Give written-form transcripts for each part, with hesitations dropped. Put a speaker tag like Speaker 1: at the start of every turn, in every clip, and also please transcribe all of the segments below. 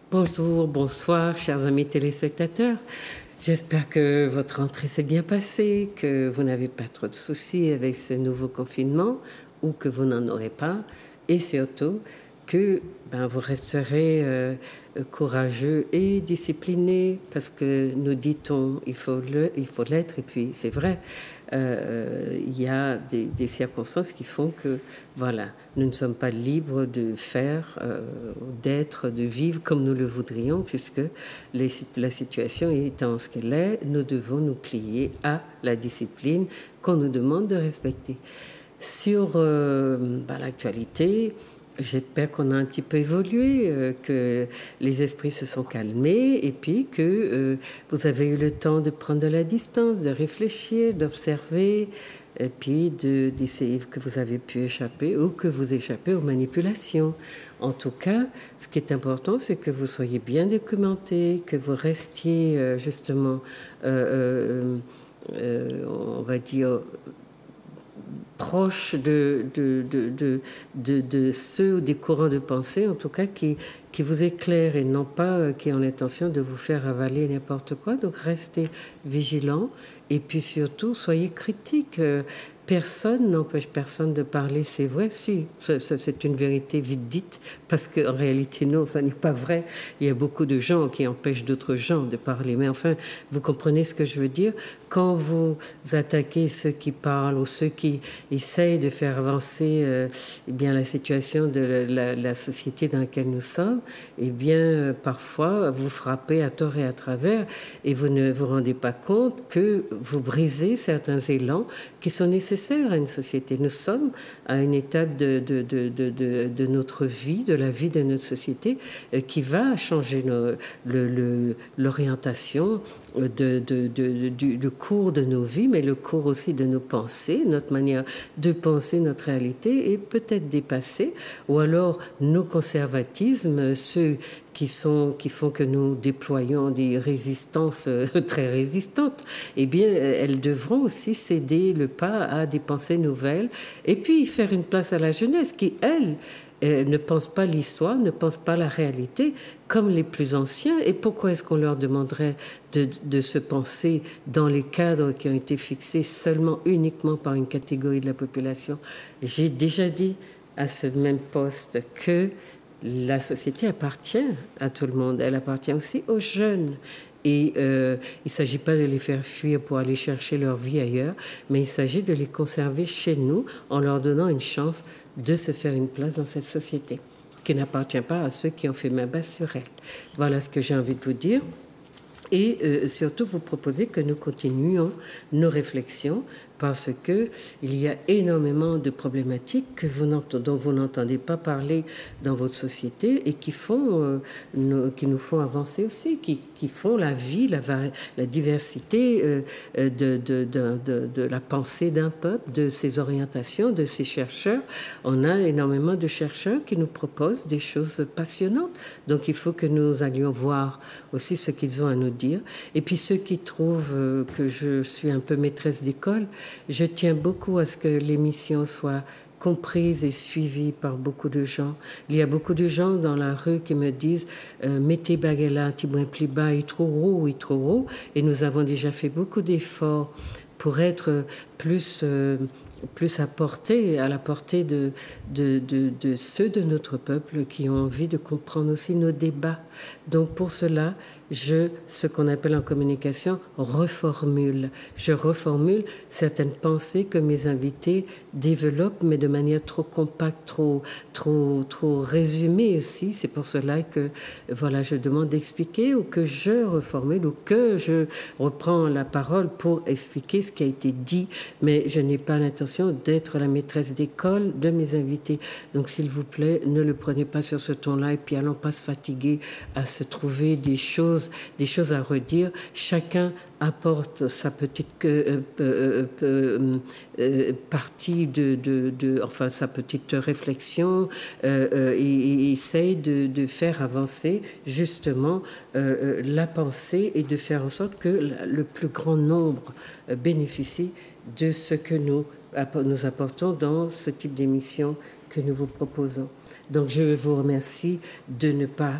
Speaker 1: Bonjour, bonsoir, chers amis téléspectateurs. J'espère que votre rentrée s'est bien passée, que vous n'avez pas trop de soucis avec ce nouveau confinement ou que vous n'en aurez pas. Et surtout, que vous resterez courageux et discipliné parce que nous dit-on, il faut l'être. Et puis, c'est vrai, il y a des circonstances qui font que, voilà, nous ne sommes pas libres de faire, d'être, de vivre comme nous le voudrions, puisque la situation étant ce qu'elle est, nous devons nous plier à la discipline qu'on nous demande de respecter. Sur l'actualité, j'espère qu'on a un petit peu évolué, que les esprits se sont calmés et puis que vous avez eu le temps de prendre de la distance, de réfléchir, d'observer et puis d'essayer que vous avez pu échapper ou que vous échappez aux manipulations. En tout cas, ce qui est important, c'est que vous soyez bien documenté, que vous restiez justement, on va dire, proche de ceux ou des courants de pensée, en tout cas, qui vous éclairent et non pas qui ont l'intention de vous faire avaler n'importe quoi. Donc, restez vigilants et puis surtout, soyez critiques. Personne n'empêche personne de parler, c'est vrai, si, c'est une vérité vite dite, parce qu'en réalité, non, ça n'est pas vrai. Il y a beaucoup de gens qui empêchent d'autres gens de parler. Mais enfin, vous comprenez ce que je veux dire? Quand vous attaquez ceux qui parlent ou ceux qui essayent de faire avancer la situation de la société dans laquelle nous sommes, parfois, vous frappez à tort et à travers et vous ne vous rendez pas compte que vous brisez certains élans qui sont nécessaires à une société. Nous sommes à une étape de notre vie, de la vie de notre société, qui va changer l'orientation du cours de nos vies, mais le cours aussi de nos pensées, notre manière de penser notre réalité est peut-être dépassée, ou alors nos conservatismes, ceux qui font que nous déployons des résistances très résistantes, elles devront aussi céder le pas à des pensées nouvelles et puis faire une place à la jeunesse qui, elle, ne pense pas l'histoire, ne pense pas la réalité comme les plus anciens. Et pourquoi est-ce qu'on leur demanderait de se penser dans les cadres qui ont été fixés uniquement par une catégorie de la population? J'ai déjà dit à ce même poste que la société appartient à tout le monde. Elle appartient aussi aux jeunes. Et il ne s'agit pas de les faire fuir pour aller chercher leur vie ailleurs, mais il s'agit de les conserver chez nous en leur donnant une chance de se faire une place dans cette société qui n'appartient pas à ceux qui ont fait main basse sur elle. Voilà ce que j'ai envie de vous dire. Et surtout vous proposer que nous continuions nos réflexions parce qu'il y a énormément de problématiques dont vous n'entendez pas parler dans votre société et qui nous font avancer aussi, qui font la vie, la diversité de la pensée d'un peuple, de ses orientations, de ses chercheurs. On a énormément de chercheurs qui nous proposent des choses passionnantes. Donc il faut que nous allions voir aussi ce qu'ils ont à nous dire. Et puis ceux qui trouvent que je suis un peu maîtresse d'école, je tiens beaucoup à ce que l'émission soit comprise et suivie par beaucoup de gens. Il y a beaucoup de gens dans la rue qui me disent mettez baguela, tibouin plus bas, il est trop haut, il est trop haut. Et nous avons déjà fait beaucoup d'efforts pour être plus à la portée de ceux de notre peuple qui ont envie de comprendre aussi nos débats. Donc pour cela, ce qu'on appelle en communication, je reformule certaines pensées que mes invités développent, mais de manière trop compacte, trop résumée aussi. C'est pour cela que je demande d'expliquer ou que je reformule ou que je reprends la parole pour expliquer ce qui a été dit, mais je n'ai pas l'intention d'être la maîtresse d'école de mes invités. Donc s'il vous plaît, ne le prenez pas sur ce ton-là et puis allons pas se fatiguer à se trouver des choses à redire. Chacun apporte sa petite partie sa petite réflexion et essaye de faire avancer justement la pensée et de faire en sorte que le plus grand nombre bénéficie de ce que nous apportons dans ce type d'émission que nous vous proposons. Donc je vous remercie de ne pas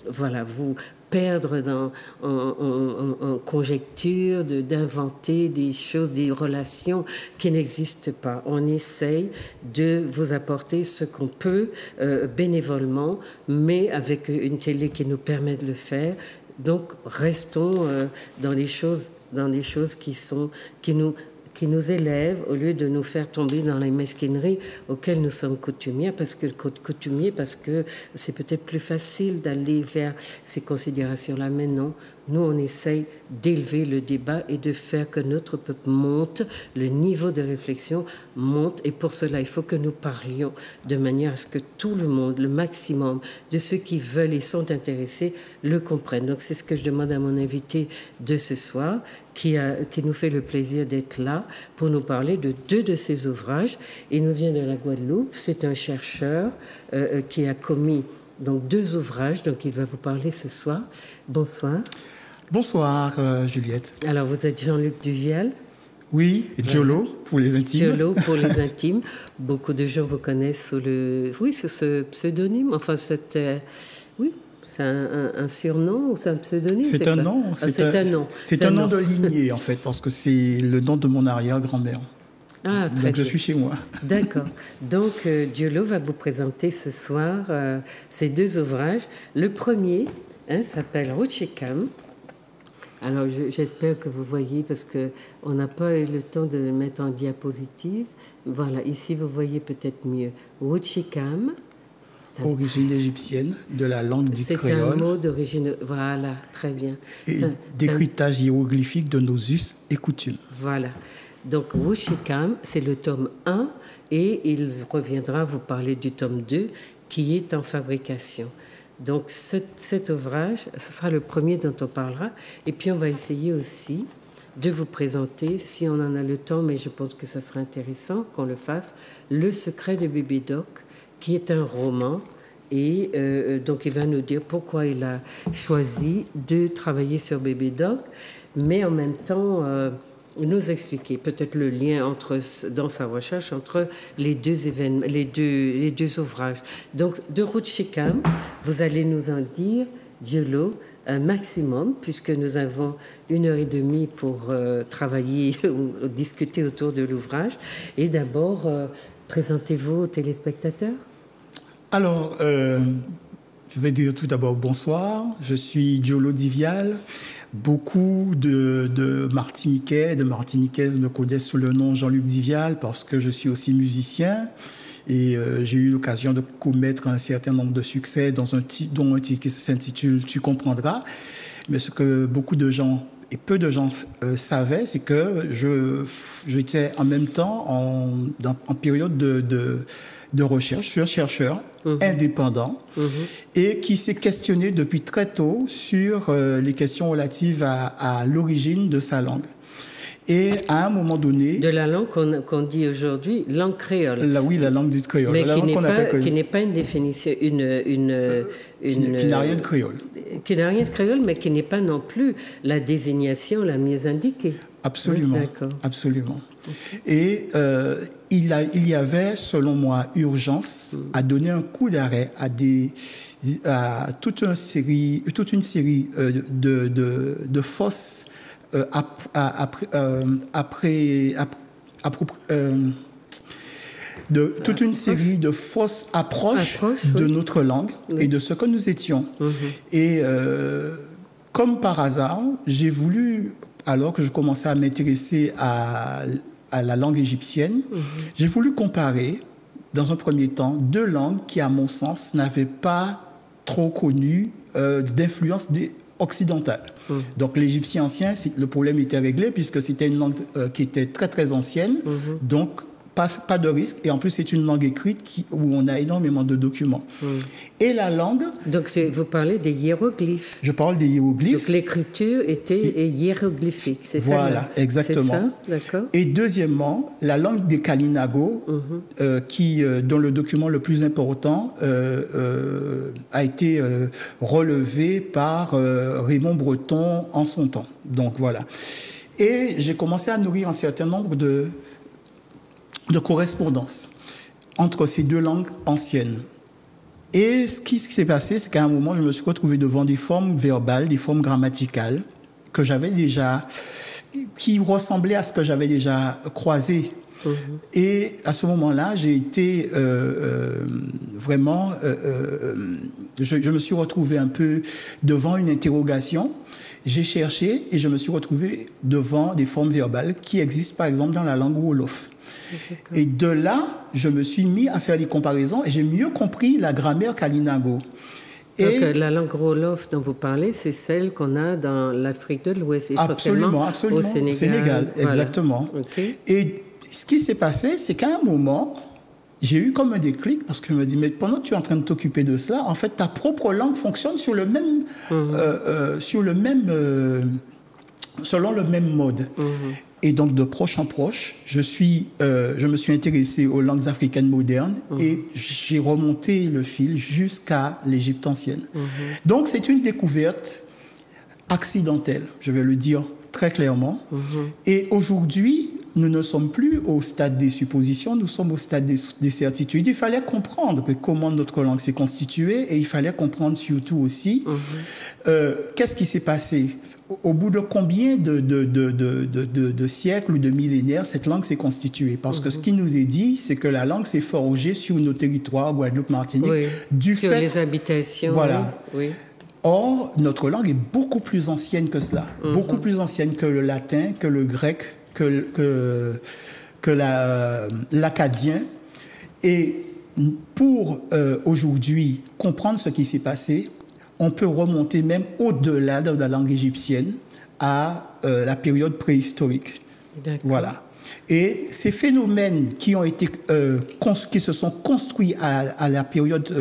Speaker 1: voilà, vous perdre en conjecture, d'inventer des choses, des relations qui n'existent pas. On essaye de vous apporter ce qu'on peut bénévolement, mais avec une télé qui nous permet de le faire. Donc, restons dans les choses qui nous élèvent au lieu de nous faire tomber dans les mesquineries auxquelles nous sommes coutumiers, parce que c'est peut-être plus facile d'aller vers ces considérations-là. Mais non, nous, on essaye d'élever le débat et de faire que notre peuple monte, le niveau de réflexion monte. Et pour cela, il faut que nous parlions de manière à ce que tout le monde, le maximum de ceux qui veulent et sont intéressés, le comprennent. Donc, c'est ce que je demande à mon invité de ce soir, qui nous fait le plaisir d'être là pour nous parler de 2 de ses ouvrages. Il nous vient de la Guadeloupe. C'est un chercheur qui a commis donc 2 ouvrages. Donc, il va vous parler ce soir. Bonsoir.
Speaker 2: Bonsoir, Juliette.
Speaker 1: Alors, vous êtes Jean-Luc Duvial.
Speaker 2: Oui, Diolo pour les intimes.
Speaker 1: Diolo pour les intimes. Beaucoup de gens vous connaissent sous ce pseudonyme. Enfin, oui. C'est un surnom ou c'est un pseudonyme?
Speaker 2: C'est un nom.
Speaker 1: C'est un nom.
Speaker 2: C'est un nom de lignée, en fait, parce que c'est le nom de mon arrière-grand-mère.
Speaker 1: Ah, très
Speaker 2: Donc,
Speaker 1: bien.
Speaker 2: je suis chez moi.
Speaker 1: D'accord. Donc, Diolo va vous présenter ce soir ces 2 ouvrages. Le premier s'appelle Rochekam. Alors, j'espère que vous voyez, parce qu'on n'a pas eu le temps de le mettre en diapositive. Voilà, ici, vous voyez peut-être mieux. Rochekam.
Speaker 2: Origine égyptienne, de la langue dite créole.
Speaker 1: C'est un mot d'origine... Voilà, très bien.
Speaker 2: Et décryptage hiéroglyphique de nos us et coutumes.
Speaker 1: Voilà. Donc, Rochekam, c'est le tome 1 et il reviendra vous parler du tome 2 qui est en fabrication. Donc, cet ouvrage, ce sera le premier dont on parlera. Et puis, on va essayer aussi de vous présenter, si on en a le temps, mais je pense que ça sera intéressant qu'on le fasse, Le secret de Bébé Doc, qui est un roman. Et donc, il va nous dire pourquoi il a choisi de travailler sur Bébé Doc, mais en même temps, nous expliquer peut-être le lien dans sa recherche entre les 2 événements, les deux ouvrages. Donc, de Rochekam, vous allez nous en dire, Diolo, un maximum, puisque nous avons 1h30 pour travailler ou discuter autour de l'ouvrage. Et d'abord, présentez-vous aux téléspectateurs.
Speaker 2: Alors, je vais dire tout d'abord bonsoir. Je suis Diolo Divial. Beaucoup de Martiniquais, de Martiniquaises me connaissent sous le nom Jean-Luc Divial parce que je suis aussi musicien. Et j'ai eu l'occasion de commettre un certain nombre de succès dont un titre qui s'intitule « Tu comprendras ». Mais ce que beaucoup de gens et peu de gens savaient, c'est que j'étais en même temps en période de recherche. Je suis un chercheur indépendant et qui s'est questionné depuis très tôt sur les questions relatives à l'origine de sa langue. Et à un moment donné...
Speaker 1: De la langue qu'on dit aujourd'hui, langue créole.
Speaker 2: Oui, la langue dite créole.
Speaker 1: Mais qui n'est pas une définition...
Speaker 2: qui n'a rien de créole.
Speaker 1: Qui n'a rien de créole, mais qui n'est pas non plus la désignation la mieux indiquée.
Speaker 2: Absolument.
Speaker 1: Oui, d'accord.
Speaker 2: Absolument. Okay. Et il y avait, selon moi, urgence à donner un coup d'arrêt à toute une série de fausses toute une série de fausses approches de notre langue et de ce que nous étions. Et comme par hasard, j'ai voulu, alors que je commençais à m'intéresser à la langue égyptienne, j'ai voulu comparer, dans un premier temps, 2 langues qui, à mon sens, n'avaient pas trop connu d'influence occidentale. Donc l'égyptien ancien, le problème était réglé puisque c'était une langue qui était très très ancienne, donc pas de risque, et en plus c'est une langue écrite où on a énormément de documents. Et la langue...
Speaker 1: Donc vous parlez des hiéroglyphes.
Speaker 2: Je parle des hiéroglyphes.
Speaker 1: Donc l'écriture était hiéroglyphique, c'est ça?
Speaker 2: Voilà, exactement.
Speaker 1: C'est ça, d'accord.
Speaker 2: Et deuxièmement, la langue des Kalinago, dont le document le plus important a été relevé par Raymond Breton en son temps. Donc voilà. Et j'ai commencé à nourrir un certain nombre de correspondances entre ces 2 langues anciennes. Et ce qui s'est passé, c'est qu'à un moment, je me suis retrouvé devant des formes verbales, des formes grammaticales que j'avais déjà, qui ressemblaient à ce que j'avais déjà croisé. Et à ce moment-là, j'ai été vraiment... je me suis retrouvé un peu devant une interrogation. J'ai cherché et je me suis retrouvé devant des formes verbales qui existent, par exemple, dans la langue Wolof. Et de là, je me suis mis à faire des comparaisons et j'ai mieux compris la grammaire Kalinago.
Speaker 1: Donc, la langue Wolof dont vous parlez, c'est celle qu'on a dans l'Afrique de l'Ouest, essentiellement
Speaker 2: absolument,
Speaker 1: au Sénégal.
Speaker 2: Au Sénégal,
Speaker 1: voilà.
Speaker 2: exactement.
Speaker 1: Okay.
Speaker 2: Et ce qui s'est passé, c'est qu'à un moment, j'ai eu comme un déclic parce que je me dis, mais pendant que tu es en train de t'occuper de cela, en fait, ta propre langue fonctionne sur le même, selon le même mode. Et donc, de proche en proche, je me suis intéressé aux langues africaines modernes et j'ai remonté le fil jusqu'à l'Égypte ancienne. Donc, c'est une découverte accidentelle, je vais le dire très clairement. Et aujourd'hui, nous ne sommes plus au stade des suppositions, nous sommes au stade des certitudes. Il fallait comprendre comment notre langue s'est constituée et il fallait comprendre surtout aussi qu'est-ce qui s'est passé. Au bout de combien de siècles ou de millénaires cette langue s'est constituée? Parce que ce qui nous est dit, c'est que la langue s'est forgée sur nos territoires, Guadeloupe, Martinique,
Speaker 1: sur les habitations. Voilà. Oui.
Speaker 2: Or, notre langue est beaucoup plus ancienne que cela, beaucoup plus ancienne que le latin, que le grec, que l'acadien. Et pour aujourd'hui comprendre ce qui s'est passé, on peut remonter même au-delà de la langue égyptienne à la période préhistorique. Voilà. Et ces phénomènes qui ont été qui se sont construits à la période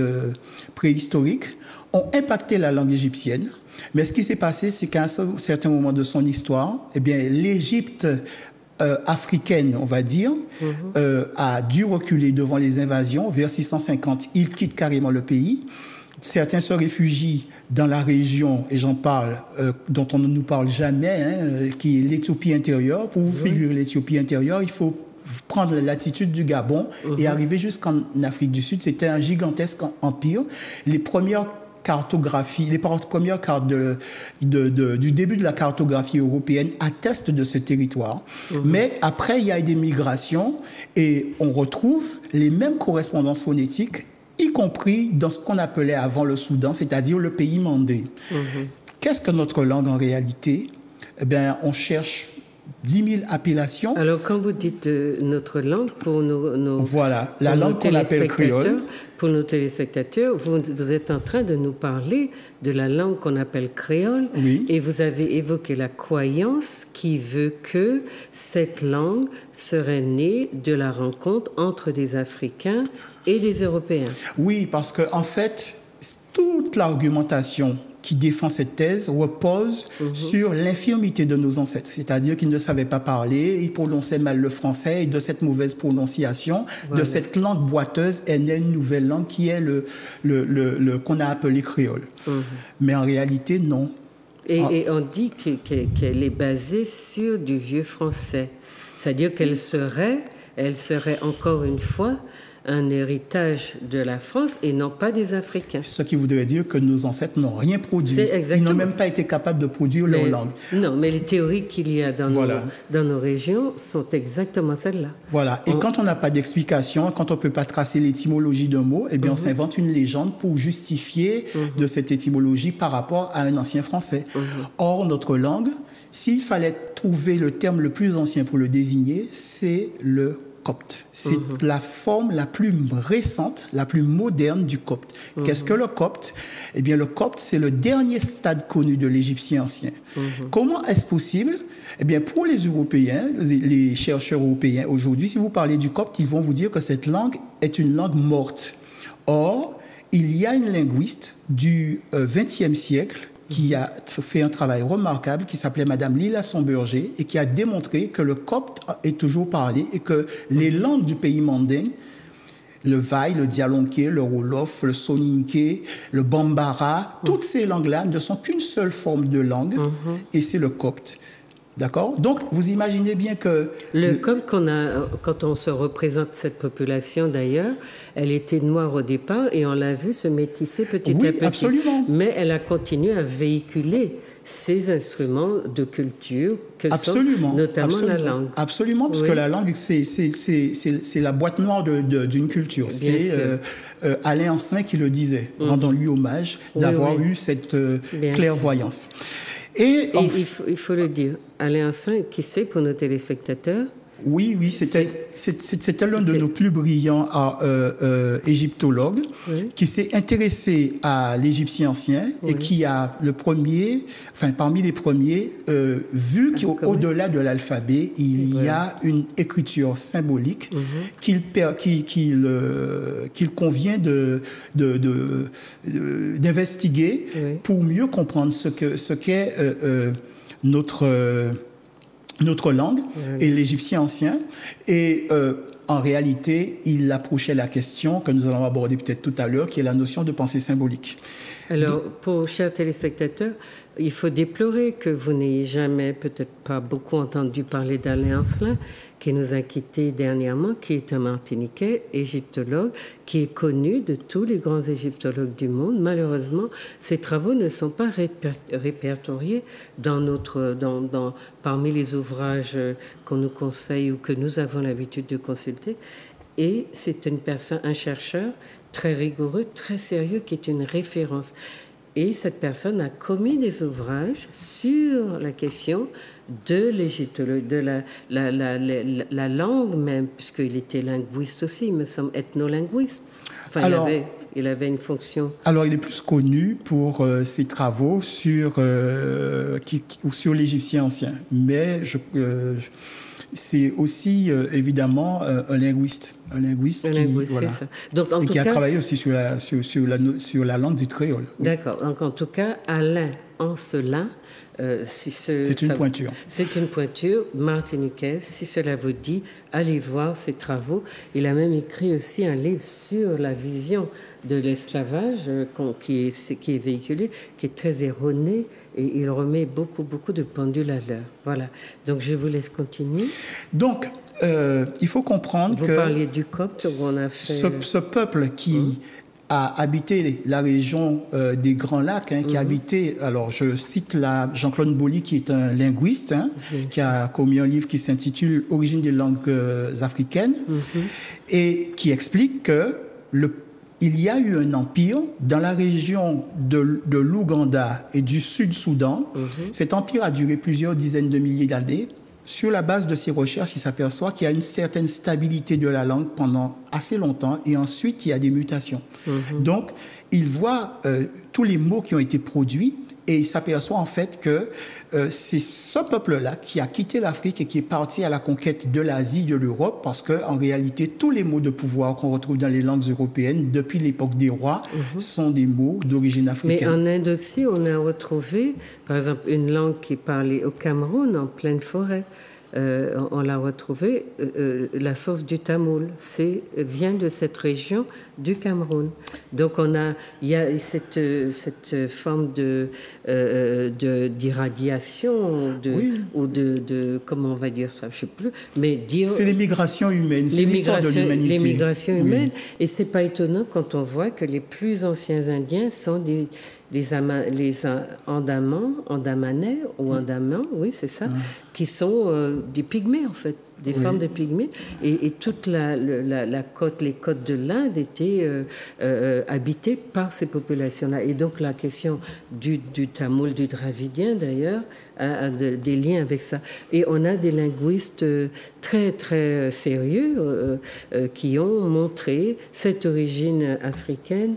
Speaker 2: préhistorique ont impacté la langue égyptienne. Mais ce qui s'est passé, c'est qu'à un certain moment de son histoire, eh bien, l'Égypte africaine, on va dire, a dû reculer devant les invasions. Vers 650, il quitte carrément le pays. Certains se réfugient dans la région, et j'en parle, dont on ne nous parle jamais, qui est l'Éthiopie intérieure. Pour vous figurer l'Éthiopie intérieure, il faut prendre la latitude du Gabon et arriver jusqu'en Afrique du Sud. C'était un gigantesque empire. Les premières cartographies, les premières cartes du début de la cartographie européenne attestent de ce territoire. Mais après, il y a eu des migrations et on retrouve les mêmes correspondances phonétiques, y compris dans ce qu'on appelait avant le Soudan, c'est-à-dire le pays mandé. Qu'est-ce que notre langue en réalité? Eh bien, on cherche 10 000 appellations.
Speaker 1: Alors, quand vous dites notre langue, pour nos
Speaker 2: voilà, la langue qu'on appelle créole.
Speaker 1: Pour nos téléspectateurs, vous êtes en train de nous parler de la langue qu'on appelle créole.
Speaker 2: Oui.
Speaker 1: Et vous avez évoqué la croyance qui veut que cette langue serait née de la rencontre entre des Africains et des Européens.
Speaker 2: Oui, parce qu'en fait, toute l'argumentation qui défend cette thèse repose sur l'infirmité de nos ancêtres, c'est-à-dire qu'ils ne savaient pas parler, ils prononçaient mal le français, et de cette mauvaise prononciation, de cette langue boiteuse, est née une nouvelle langue qui est qu'on a appelé créole. Mais en réalité, non.
Speaker 1: Et on dit qu'elle est basée sur du vieux français, c'est-à-dire qu'elle serait encore une fois un héritage de la France et non pas des Africains.
Speaker 2: Ce qui voudrait dire que nos ancêtres n'ont rien produit. Ils n'ont même pas été capables de produire leur langue.
Speaker 1: Non, mais les théories qu'il y a dans nos régions sont exactement celles-là.
Speaker 2: Voilà. Et quand on n'a pas d'explication, quand on ne peut pas tracer l'étymologie d'un mot, eh bien, on s'invente une légende pour justifier de cette étymologie par rapport à un ancien français. Or, notre langue, s'il fallait trouver le terme le plus ancien pour le désigner, c'est le copte. C'est la forme la plus récente, la plus moderne du copte. Qu'est-ce que le copte? Eh bien, le copte, c'est le dernier stade connu de l'égyptien ancien. Comment est-ce possible? Eh bien, pour les Européens, les chercheurs européens aujourd'hui, si vous parlez du copte, ils vont vous dire que cette langue est une langue morte. Or, il y a une linguiste du XXe siècle qui a fait un travail remarquable, qui s'appelait Madame Lila Somberger, et qui a démontré que le copte est toujours parlé et que les langues du pays mandin, le Vaï, le Dialonké, le Wolof, le Soninké, le Bambara, toutes ces langues-là ne sont qu'une seule forme de langue, et c'est le copte. D'accord? Donc, vous imaginez bien que...
Speaker 1: Comme quand on se représente cette population d'ailleurs, elle était noire au départ et on l'a vu se métisser petit à petit.
Speaker 2: Absolument.
Speaker 1: Mais elle a continué à véhiculer ces instruments de culture que
Speaker 2: absolument,
Speaker 1: sont notamment
Speaker 2: absolument,
Speaker 1: la langue.
Speaker 2: Absolument, parce que la langue, c'est la boîte noire d'une culture. C'est Alain Ancelin qui le disait. Rendons-lui hommage d'avoir eu cette clairvoyance. Et
Speaker 1: il faut le dire, Alain Ancelin, qui c'est pour nos téléspectateurs?
Speaker 2: Oui, c'était l'un de nos plus brillants égyptologues qui s'est intéressé à l'Égyptien ancien et qui a parmi les premiers, vu qu'au-delà de l'alphabet, il y a une écriture symbolique qu'il convient d'investiguer pour mieux comprendre ce qu'est notre langue et l'égyptien ancien. Et en réalité, il approchait la question que nous allons aborder peut-être tout à l'heure, qui est la notion de pensée symbolique.
Speaker 1: Alors, pour chers téléspectateurs, il faut déplorer que vous n'ayez jamais, peut-être pas beaucoup entendu parler d'Alain Ancelin, qui nous a quittés dernièrement, qui est un Martiniquais, égyptologue, qui est connu de tous les grands égyptologues du monde. Malheureusement, ses travaux ne sont pas répertoriés parmi les ouvrages qu'on nous conseille ou que nous avons l'habitude de consulter. Et c'est un chercheur très rigoureux, très sérieux, qui est une référence. Et cette personne a commis des ouvrages sur la question de l'égyptologie, de la langue même, puisqu'il était linguiste aussi, il me semble, ethnolinguiste. Enfin, il avait une fonction.
Speaker 2: Alors, il est plus connu pour ses travaux sur l'égyptien ancien. Mais c'est aussi, évidemment, un linguiste. Un linguiste
Speaker 1: ça. Donc,
Speaker 2: qui a travaillé aussi sur la langue du créole.
Speaker 1: D'accord. Donc, en tout cas, Alain Ancelin,
Speaker 2: c'est une pointure.
Speaker 1: C'est une pointure martiniquaise. Si cela vous dit, allez voir ses travaux. Il a même écrit aussi un livre sur la vision de l'esclavage qui est véhiculé, qui est très erroné, et il remet beaucoup de pendules à l'heure. Voilà. Donc, je vous laisse continuer.
Speaker 2: Donc, il faut comprendre
Speaker 1: vous parliez du Copte où on a fait...
Speaker 2: Ce peuple qui a habité la région des Grands Lacs, qui a habité, alors je cite Jean-Claude Boly, qui est un linguiste, qui a commis un livre qui s'intitule « Origine des langues africaines et qui explique que il y a eu un empire dans la région de l'Ouganda et du Sud-Soudan. Cet empire a duré plusieurs dizaines de milliers d'années. Sur la base de ces recherches, il s'aperçoit qu'il y a une certaine stabilité de la langue pendant assez longtemps et ensuite il y a des mutations. Donc, il voit tous les mots qui ont été produits et il s'aperçoit en fait que c'est ce peuple-là qui a quitté l'Afrique et qui est parti à la conquête de l'Asie, de l'Europe, parce qu'en réalité, tous les mots de pouvoir qu'on retrouve dans les langues européennes depuis l'époque des rois sont des mots d'origine africaine.
Speaker 1: Mais en Inde aussi, on a retrouvé, par exemple, une langue qui est parlée au Cameroun, en pleine forêt. On l'a retrouvé, la source du tamoul vient de cette région du Cameroun. Donc il y a cette forme d'irradiation ou de comment on va dire ça, je sais plus. Mais
Speaker 2: c'est les migrations humaines, c'est l'histoire de l'humanité.
Speaker 1: Les migrations humaines, et c'est pas étonnant quand on voit que les plus anciens Indiens sont les Andamanais ou Andamans, oui, c'est ça, qui sont des pygmées, en fait, des formes de pygmées. Et toute la côte, les côtes de l'Inde étaient habitées par ces populations-là. Et donc, la question du tamoul, du dravidien, d'ailleurs, a des liens avec ça. Et on a des linguistes très, très sérieux qui ont montré cette origine africaine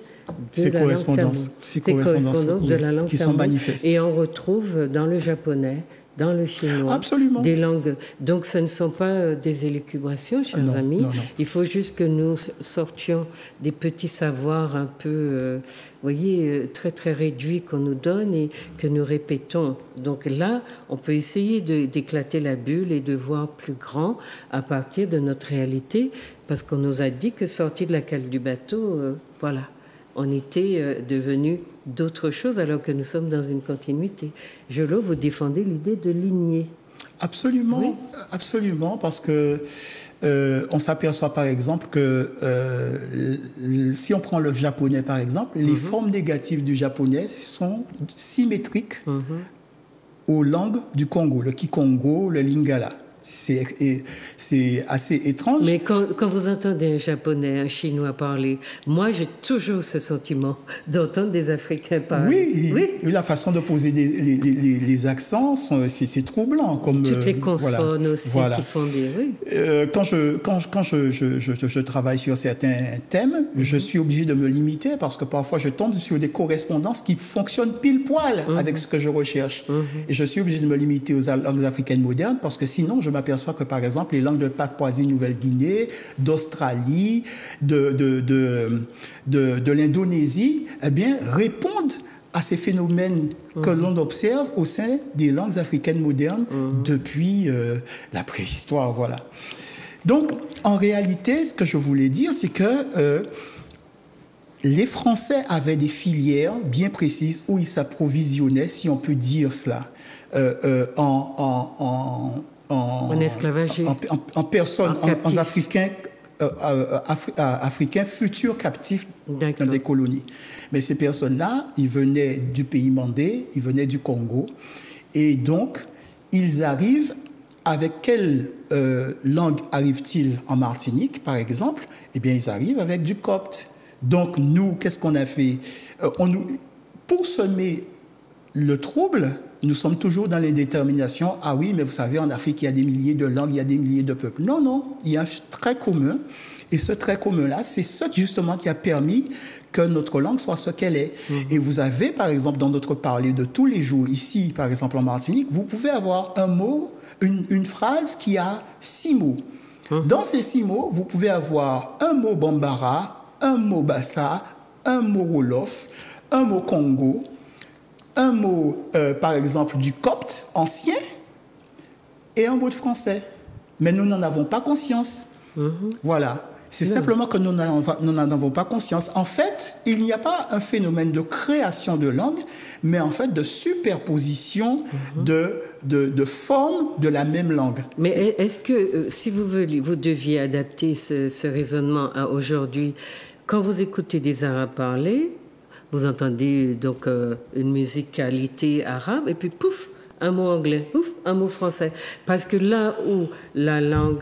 Speaker 2: ces correspondances
Speaker 1: de la langue
Speaker 2: qui sont manifestes.
Speaker 1: Et on retrouve dans le japonais, dans le chinois, des langues. Donc, ce ne sont pas des élucubrations, chers amis.
Speaker 2: Non.
Speaker 1: Il faut juste que nous sortions des petits savoirs un peu, très, très réduits qu'on nous donne et que nous répétons. Donc là, on peut essayer d'éclater la bulle et de voir plus grand à partir de notre réalité, parce qu'on nous a dit que sorti de la cale du bateau, on était devenus d'autres choses alors que nous sommes dans une continuité. Gelot, vous défendez l'idée de lignée.
Speaker 2: Absolument, oui. Absolument, parce que on s'aperçoit par exemple que si on prend le japonais par exemple, les formes négatives du japonais sont symétriques aux langues du Congo, le Kikongo, le Lingala. C'est assez étrange.
Speaker 1: Mais quand vous entendez un Japonais, un Chinois parler, moi j'ai toujours ce sentiment d'entendre des Africains parler.
Speaker 2: Oui, et la façon de poser les accents, c'est troublant. Comme,
Speaker 1: toutes les consonnes aussi qui font des... Oui.
Speaker 2: Quand je travaille sur certains thèmes, je suis obligé de me limiter parce que parfois je tombe sur des correspondances qui fonctionnent pile poil avec ce que je recherche. Et je suis obligé de me limiter aux langues africaines modernes parce que sinon je m'aperçois que, par exemple, les langues de Papouasie-Nouvelle-Guinée, d'Australie, de l'Indonésie, eh bien, répondent à ces phénomènes que l'on observe au sein des langues africaines modernes depuis la préhistoire, voilà. Donc, en réalité, ce que je voulais dire, c'est que les Français avaient personnes bien précises où ils s'approvisionnaient, si on peut dire cela,
Speaker 1: en esclavagie,
Speaker 2: en africains, africains futurs captifs dans des colonies. Mais ces personnes-là, ils venaient du pays mandé, ils venaient du Congo, et donc ils arrivent. Avec quelle langue arrivent-ils en Martinique, par exemple? Eh bien, ils arrivent avec du copte. Donc nous, qu'est-ce qu'on a fait? Pour semer le trouble, nous sommes toujours dans l'indétermination. Ah oui, mais vous savez, en Afrique, il y a des milliers de langues, il y a des milliers de peuples. Non, non, il y a un trait commun. Et ce trait commun-là, c'est ce justement qui a permis que notre langue soit ce qu'elle est. Et vous avez, par exemple, dans notre parler de tous les jours, ici, par exemple, en Martinique, vous pouvez avoir un mot, une phrase qui a 6 mots. Dans ces 6 mots, vous pouvez avoir un mot Bambara, un mot Bassa, un mot Wolof, un mot Congo, un mot, par exemple, du copte ancien et un mot de français. Mais nous n'en avons pas conscience. Voilà. C'est simplement que nous n'en avons pas conscience. En fait, il n'y a pas un phénomène de création de langue, mais en fait de superposition de formes de la même langue.
Speaker 1: Mais est-ce que, si vous deviez adapter ce raisonnement à aujourd'hui, quand vous écoutez des Arabes parler, vous entendez donc une musicalité arabe, et puis pouf, un mot anglais, pouf, un mot français. Parce que là où la langue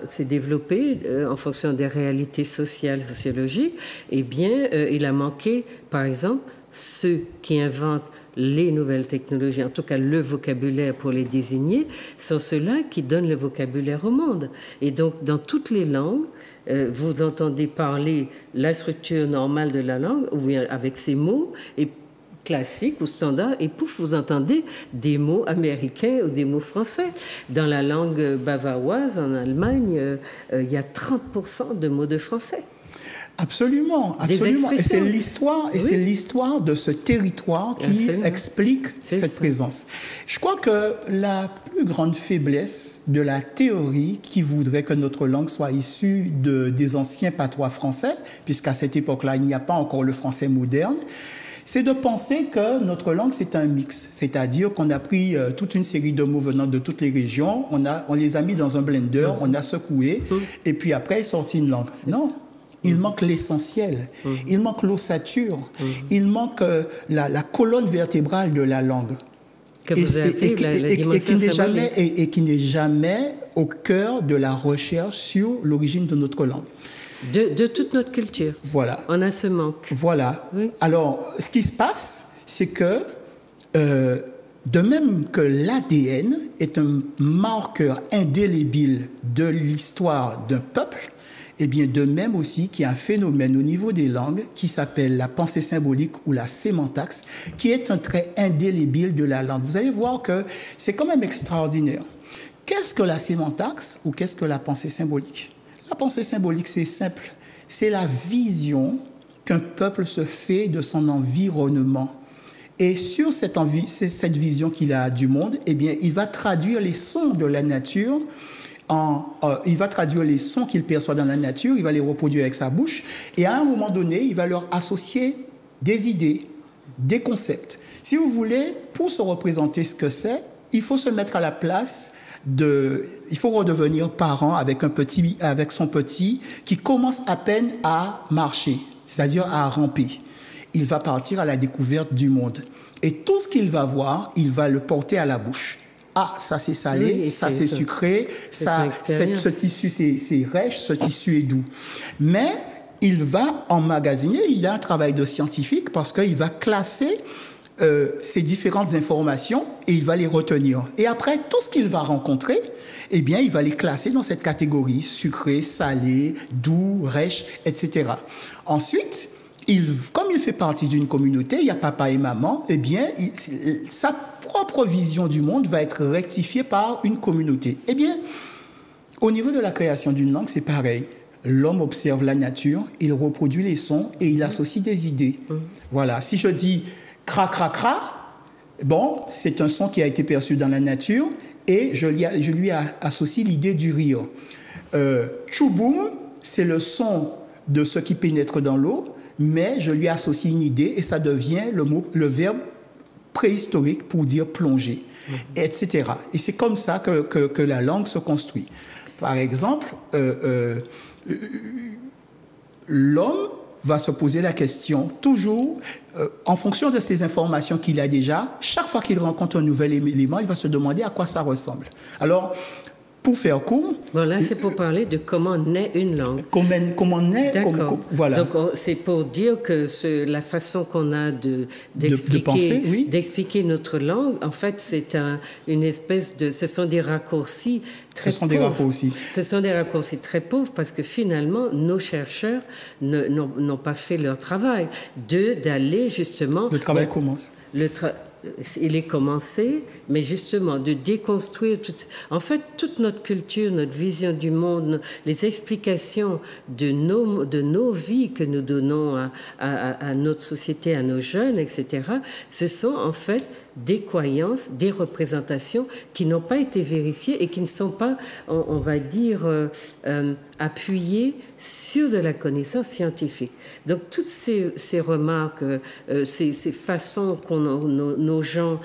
Speaker 1: s'est développée en fonction des réalités sociales, sociologiques, eh bien, il a manqué, par exemple, ceux qui inventent les nouvelles technologies, en tout cas le vocabulaire pour les désigner, sont ceux-là qui donnent le vocabulaire au monde. Et donc, dans toutes les langues, vous entendez parler la structure normale de la langue, ou bien avec ces mots, et classique ou standard, et pouf, vous entendez des mots américains ou des mots français. Dans la langue bavaroise, en Allemagne, il y a 30% de mots de français.
Speaker 2: Absolument, absolument. Et c'est l'histoire, c'est l'histoire de ce territoire qui explique cette présence. Je crois que la plus grande faiblesse de la théorie qui voudrait que notre langue soit issue des anciens patois français, puisqu'à cette époque-là, il n'y a pas encore le français moderne, c'est de penser que notre langue, c'est un mix. C'est-à-dire qu'on a pris toute une série de mots venant de toutes les régions, on les a mis dans un blender, on a secoué, et puis après est sorti une langue. Non. Il manque l'essentiel, il manque l'ossature, il manque la colonne vertébrale de la langue.
Speaker 1: Que vous appelez la dimension symbolique.
Speaker 2: Et qui n'est jamais au cœur de la recherche sur l'origine de notre langue.
Speaker 1: De toute notre culture.
Speaker 2: Voilà.
Speaker 1: On a ce manque.
Speaker 2: Voilà. Oui. Alors, ce qui se passe, c'est que de même que l'ADN est un marqueur indélébile de l'histoire d'un peuple, eh bien, de même aussi qu'il y a un phénomène au niveau des langues qui s'appelle la pensée symbolique ou la sémantaxe, qui est un trait indélébile de la langue. Vous allez voir que c'est quand même extraordinaire. Qu'est-ce que la sémantaxe ou qu'est-ce que la pensée symbolique? La pensée symbolique, c'est simple. C'est la vision qu'un peuple se fait de son environnement. Et sur cette vision qu'il a du monde, eh bien, il va traduire les sons de la nature. Il va traduire les sons qu'il perçoit dans la nature, il va les reproduire avec sa bouche, et à un moment donné, il va leur associer des idées, des concepts. Si vous voulez, pour se représenter ce que c'est, il faut se mettre à la place il faut redevenir parent avec son petit qui commence à peine à marcher, c'est-à-dire à ramper. Il va partir à la découverte du monde. Et tout ce qu'il va voir, il va le porter à la bouche. Ah, ça c'est salé, ça c'est sucré, ce tissu c'est rêche, ce tissu est doux. Mais il va emmagasiner, il a un travail de scientifique parce qu'il va classer ces différentes informations et il va les retenir. Et après, tout ce qu'il va rencontrer, eh bien, il va les classer dans cette catégorie, sucré, salé, doux, rêche, etc. Ensuite, comme il fait partie d'une communauté, il y a papa et maman, eh bien, sa propre vision du monde va être rectifiée par une communauté. Eh bien, au niveau de la création d'une langue, c'est pareil. L'homme observe la nature, il reproduit les sons et il associe des idées. Voilà. Si je dis cra, cra, cra, bon, c'est un son qui a été perçu dans la nature et je lui associe l'idée du rire. Tchouboum, c'est le son de ce qui pénètre dans l'eau, mais je lui associe une idée et ça devient le verbe préhistorique pour dire plonger, etc. Et c'est comme ça que la langue se construit. Par exemple, l'homme va se poser la question toujours, en fonction de ces informations qu'il a déjà, chaque fois qu'il rencontre un nouvel élément, il va se demander à quoi ça ressemble. Alors, pour faire court...
Speaker 1: Bon, là, c'est pour parler de comment naît une langue.
Speaker 2: Comment naît...
Speaker 1: Voilà. Donc, c'est pour dire que la façon qu'on a d'expliquer notre langue, en fait, c'est une espèce de... Ce sont des raccourcis très pauvres. Ce sont des raccourcis très pauvres parce que finalement, nos chercheurs n'ont pas fait leur travail d'aller justement...
Speaker 2: Le travail commence.
Speaker 1: Il est commencé, mais justement de déconstruire toute notre culture, notre vision du monde, les explications de nos vies que nous donnons à notre société, à nos jeunes, etc. Ce sont en fait des croyances, des représentations qui n'ont pas été vérifiées et qui ne sont pas, on va dire, appuyées sur de la connaissance scientifique. Donc toutes ces remarques, ces façons qu'ont nos gens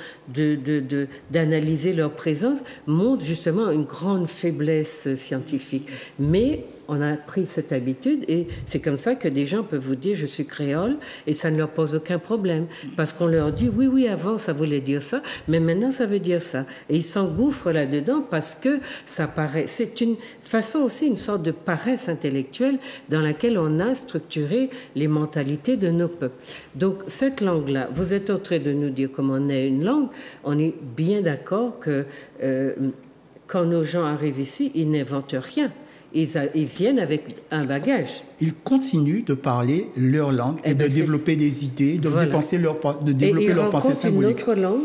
Speaker 1: d'analyser leur présence montrent justement une grande faiblesse scientifique. Mais on a pris cette habitude et c'est comme ça que des gens peuvent vous dire je suis créole et ça ne leur pose aucun problème parce qu'on leur dit oui avant ça voulait dire ça mais maintenant ça veut dire ça et ils s'engouffrent là-dedans parce que ça paraît, c'est une façon aussi, une sorte de paresse intellectuelle dans laquelle on a structuré les mentalités de nos peuples. Donc cette langue-là, vous êtes en train de nous dire comment naît une langue, on est bien d'accord que quand nos gens arrivent ici, ils n'inventent rien. Ils viennent avec un bagage.
Speaker 2: Ils continuent de parler leur langue et de développer des idées, de développer leur pensée symbolique.
Speaker 1: Et ils rencontrent une autre langue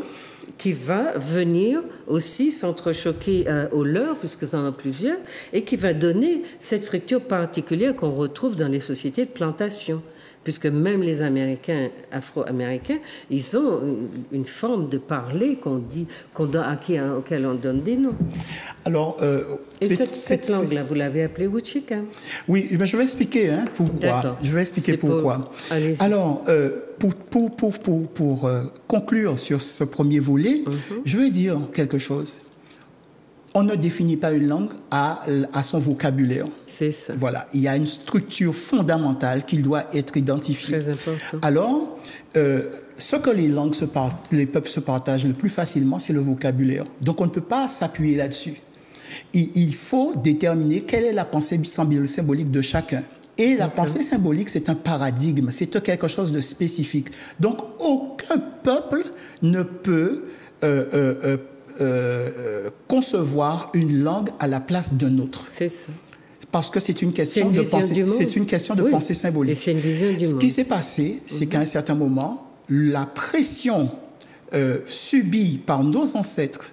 Speaker 1: qui va venir aussi s'entrechoquer aux leurs, puisque en a plusieurs, et qui va donner cette structure particulière qu'on retrouve dans les sociétés de plantation. Puisque même les Américains, Afro-Américains, ils ont une forme de parler auquel on donne des noms.
Speaker 2: Alors,
Speaker 1: cette langue-là, vous l'avez appelée Wichika.
Speaker 2: Oui, mais je vais expliquer pourquoi.
Speaker 1: D'accord.
Speaker 2: Je vais expliquer pourquoi. Alors, pour conclure sur ce premier volet, je veux dire quelque chose. On ne définit pas une langue à son vocabulaire.
Speaker 1: C'est ça.
Speaker 2: Voilà, il y a une structure fondamentale qui doit être identifiée.
Speaker 1: Très important.
Speaker 2: Alors, ce que les peuples se partagent le plus facilement, c'est le vocabulaire. Donc, on ne peut pas s'appuyer là-dessus. Il faut déterminer quelle est la pensée symbolique de chacun. Et la pensée symbolique, c'est un paradigme, c'est quelque chose de spécifique. Donc, aucun peuple ne peut concevoir une langue à la place d'un autre.
Speaker 1: C'est ça.
Speaker 2: Parce que c'est une question de pensée, pensée symbolique.
Speaker 1: Et c'est une vision du
Speaker 2: Ce
Speaker 1: monde.
Speaker 2: qui s'est passé, c'est qu'à un certain moment, la pression subie par nos ancêtres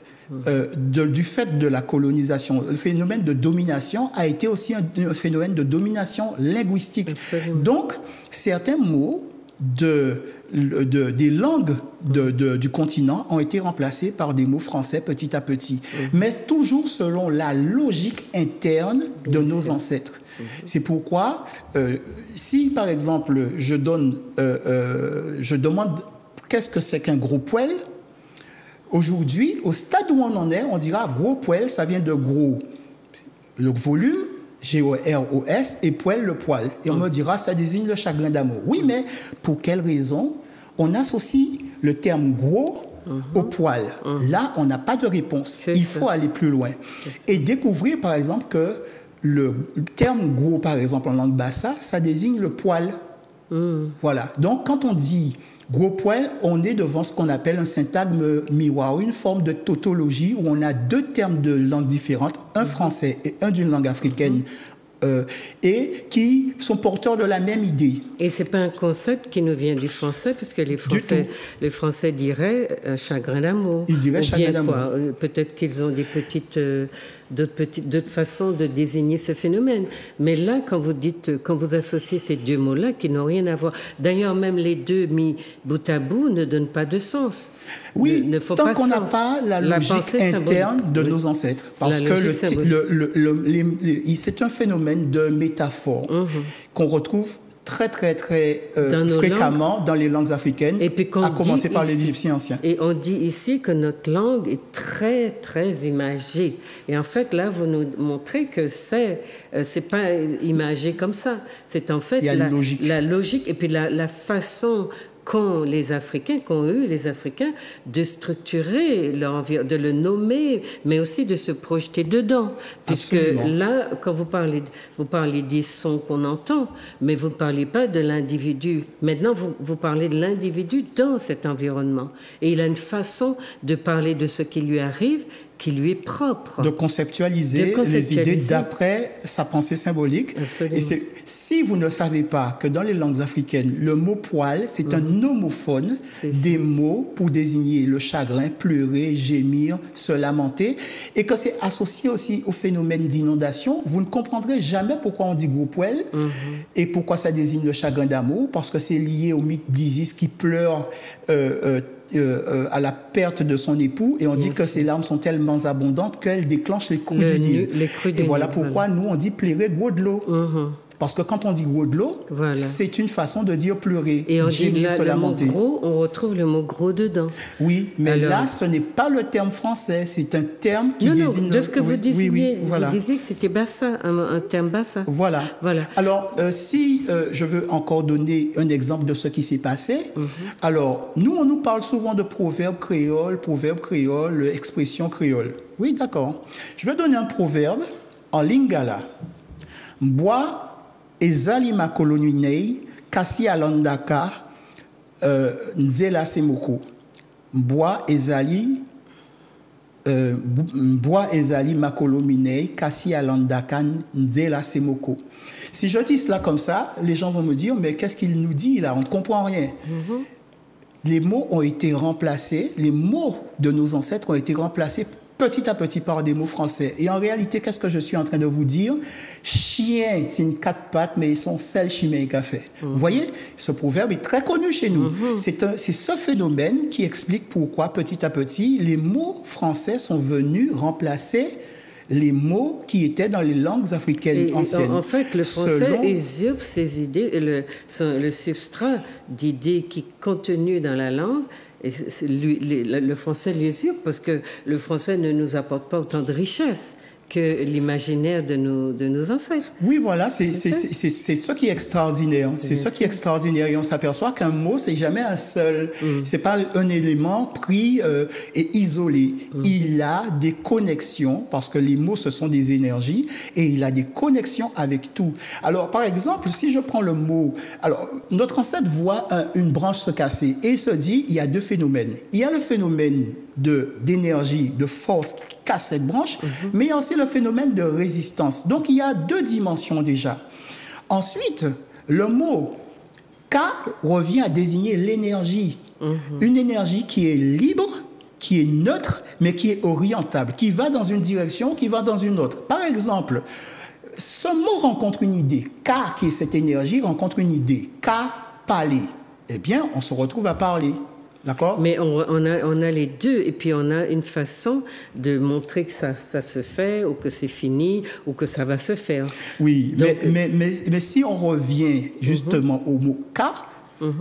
Speaker 2: du fait de la colonisation, le phénomène de domination a été aussi un phénomène de domination linguistique.
Speaker 1: Absolument.
Speaker 2: Donc, certains mots des langues du continent ont été remplacés par des mots français petit à petit, mais toujours selon la logique interne de nos ancêtres. C'est pourquoi, si par exemple je demande qu'est-ce que c'est qu'un gros poêle, Aujourd'hui, au stade où on en est, on dira gros poêle, ça vient de gros. Le volume, G-O-R-O-S, et poêle, le poil. Et on me dira, ça désigne le chagrin d'amour. Oui, mais pour quelle raison on associe le terme gros au poil? Là, on n'a pas de réponse. Il faut aller plus loin. Et découvrir, par exemple, que le terme gros, par exemple, en langue bassa, ça désigne le poil. Voilà. Donc, quand on dit gros poil, on est devant ce qu'on appelle un syntagme miroir, une forme de tautologie où on a deux termes de langues différentes, un français et un d'une langue africaine, et qui sont porteurs de la même idée.
Speaker 1: Et c'est pas un concept qui nous vient du français, puisque les Français diraient chagrin d'amour.
Speaker 2: Ils diraient chagrin d'amour.
Speaker 1: Peut-être qu'ils ont des d'autres façons de désigner ce phénomène. Mais là, quand vous associez ces deux mots-là qui n'ont rien à voir, d'ailleurs même les deux mis bout à bout ne donnent pas de sens.
Speaker 2: Oui, tant qu'on n'a pas la logique interne de nos ancêtres, parce que c'est un phénomène de métaphore qu'on retrouve très fréquemment dans les langues africaines, et puis à commencer par l'Égyptien ancien.
Speaker 1: Et on dit ici que notre langue est très imagée. Et en fait, là, vous nous montrez que c'est pas imagé comme ça. C'est en fait la logique et puis la façon qu'ont les Africains, de structurer de le nommer, mais aussi de se projeter dedans. Puisque là, quand vous parlez des sons qu'on entend, mais vous ne parlez pas de l'individu. Maintenant, vous parlez de l'individu dans cet environnement. Et il a une façon de parler de ce qui lui arrive, qui lui est propre.
Speaker 2: De conceptualiser les idées d'après sa pensée symbolique.
Speaker 1: Absolument.
Speaker 2: Et si vous ne savez pas que dans les langues africaines, le mot poil, c'est un homophone des mots pour désigner le chagrin, pleurer, gémir, se lamenter, et que c'est associé aussi au phénomène d'inondation, vous ne comprendrez jamais pourquoi on dit gros poil et pourquoi ça désigne le chagrin d'amour, parce que c'est lié au mythe d'Isis qui pleure à la perte de son époux, et on dit que ses larmes sont tellement abondantes qu'elles déclenchent les crues du Nil. Et voilà pourquoi nous on dit pleurer gros de l'eau. Parce que quand on dit gros de l'eau, c'est une façon de dire pleurer,
Speaker 1: et on dit là,
Speaker 2: se lamenter.
Speaker 1: Le mot gros, on retrouve le mot gros dedans.
Speaker 2: Oui, mais là, ce n'est pas le terme français, c'est un terme qui désigne...
Speaker 1: de ce que vous disiez, vous disiez que c'était bassa, un terme bassa.
Speaker 2: Voilà. Alors, si je veux encore donner un exemple de ce qui s'est passé, alors, on nous parle souvent de proverbes créoles, expressions créoles. Oui, d'accord. Je vais donner un proverbe en lingala. Bois ezali makolonunei kasi alandaka nzela semoko. Bois ezali makolominei kasi alandaka nzela semoko. Si je dis cela comme ça, les gens vont me dire, mais qu'est-ce qu'il nous dit là? On ne comprend rien. Les mots ont été remplacés, les mots de nos ancêtres ont été remplacés petit à petit par des mots français. Et en réalité, qu'est-ce que je suis en train de vous dire? Chien, c'est une quatre pattes, mais ils sont sel chimé et café. Vous voyez, ce proverbe est très connu chez nous. C'est ce phénomène qui explique pourquoi, petit à petit, les mots français sont venus remplacer les mots qui étaient dans les langues africaines anciennes.
Speaker 1: En fait, le français usurpe ces idées, le substrat d'idées qui est contenu dans la langue. Et le français l'usurpe parce que le français ne nous apporte pas autant de richesse que l'imaginaire de nos ancêtres.
Speaker 2: Oui, voilà, c'est ce qui est extraordinaire. C'est ce qui est extraordinaire. Et on s'aperçoit qu'un mot, c'est jamais un seul. C'est pas un élément pris et isolé. Il a des connexions, parce que les mots, ce sont des énergies, et il a des connexions avec tout. Alors, par exemple, si je prends le mot... Alors, notre ancêtre voit une branche se casser et il se dit, il y a deux phénomènes. Il y a le phénomène d'énergie, de force qui casse cette branche, mais il y a aussi le phénomène de résistance. Donc, il y a deux dimensions déjà. Ensuite, le mot « Ka » revient à désigner l'énergie. Une énergie qui est libre, qui est neutre, mais qui est orientable, qui va dans une direction, qui va dans une autre. Par exemple, ce mot rencontre une idée. « Ka » qui est cette énergie, rencontre une idée. « Ka » parler. Eh bien, on se retrouve à parler. D'accord?
Speaker 1: Mais on a les deux, et puis on a une façon de montrer que ça se fait, ou que c'est fini, ou que ça va se faire.
Speaker 2: Oui, donc, mais si on revient justement au mot « ka »,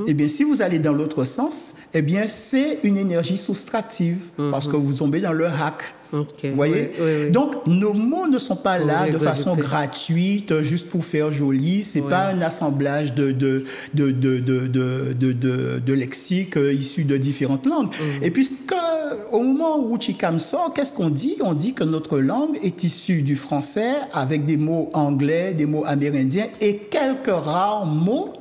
Speaker 2: Eh bien, si vous allez dans l'autre sens, eh bien, c'est une énergie soustractive parce que vous tombez dans le hack.
Speaker 1: Okay.
Speaker 2: Vous voyez?
Speaker 1: Oui.
Speaker 2: Donc, nos mots ne sont pas là de façon gratuite, juste pour faire joli. C'est pas un assemblage de lexiques issus de différentes langues. Et puisque, au moment où Chikam sort, qu'est-ce qu'on dit? On dit que notre langue est issue du français avec des mots anglais, des mots amérindiens et quelques rares mots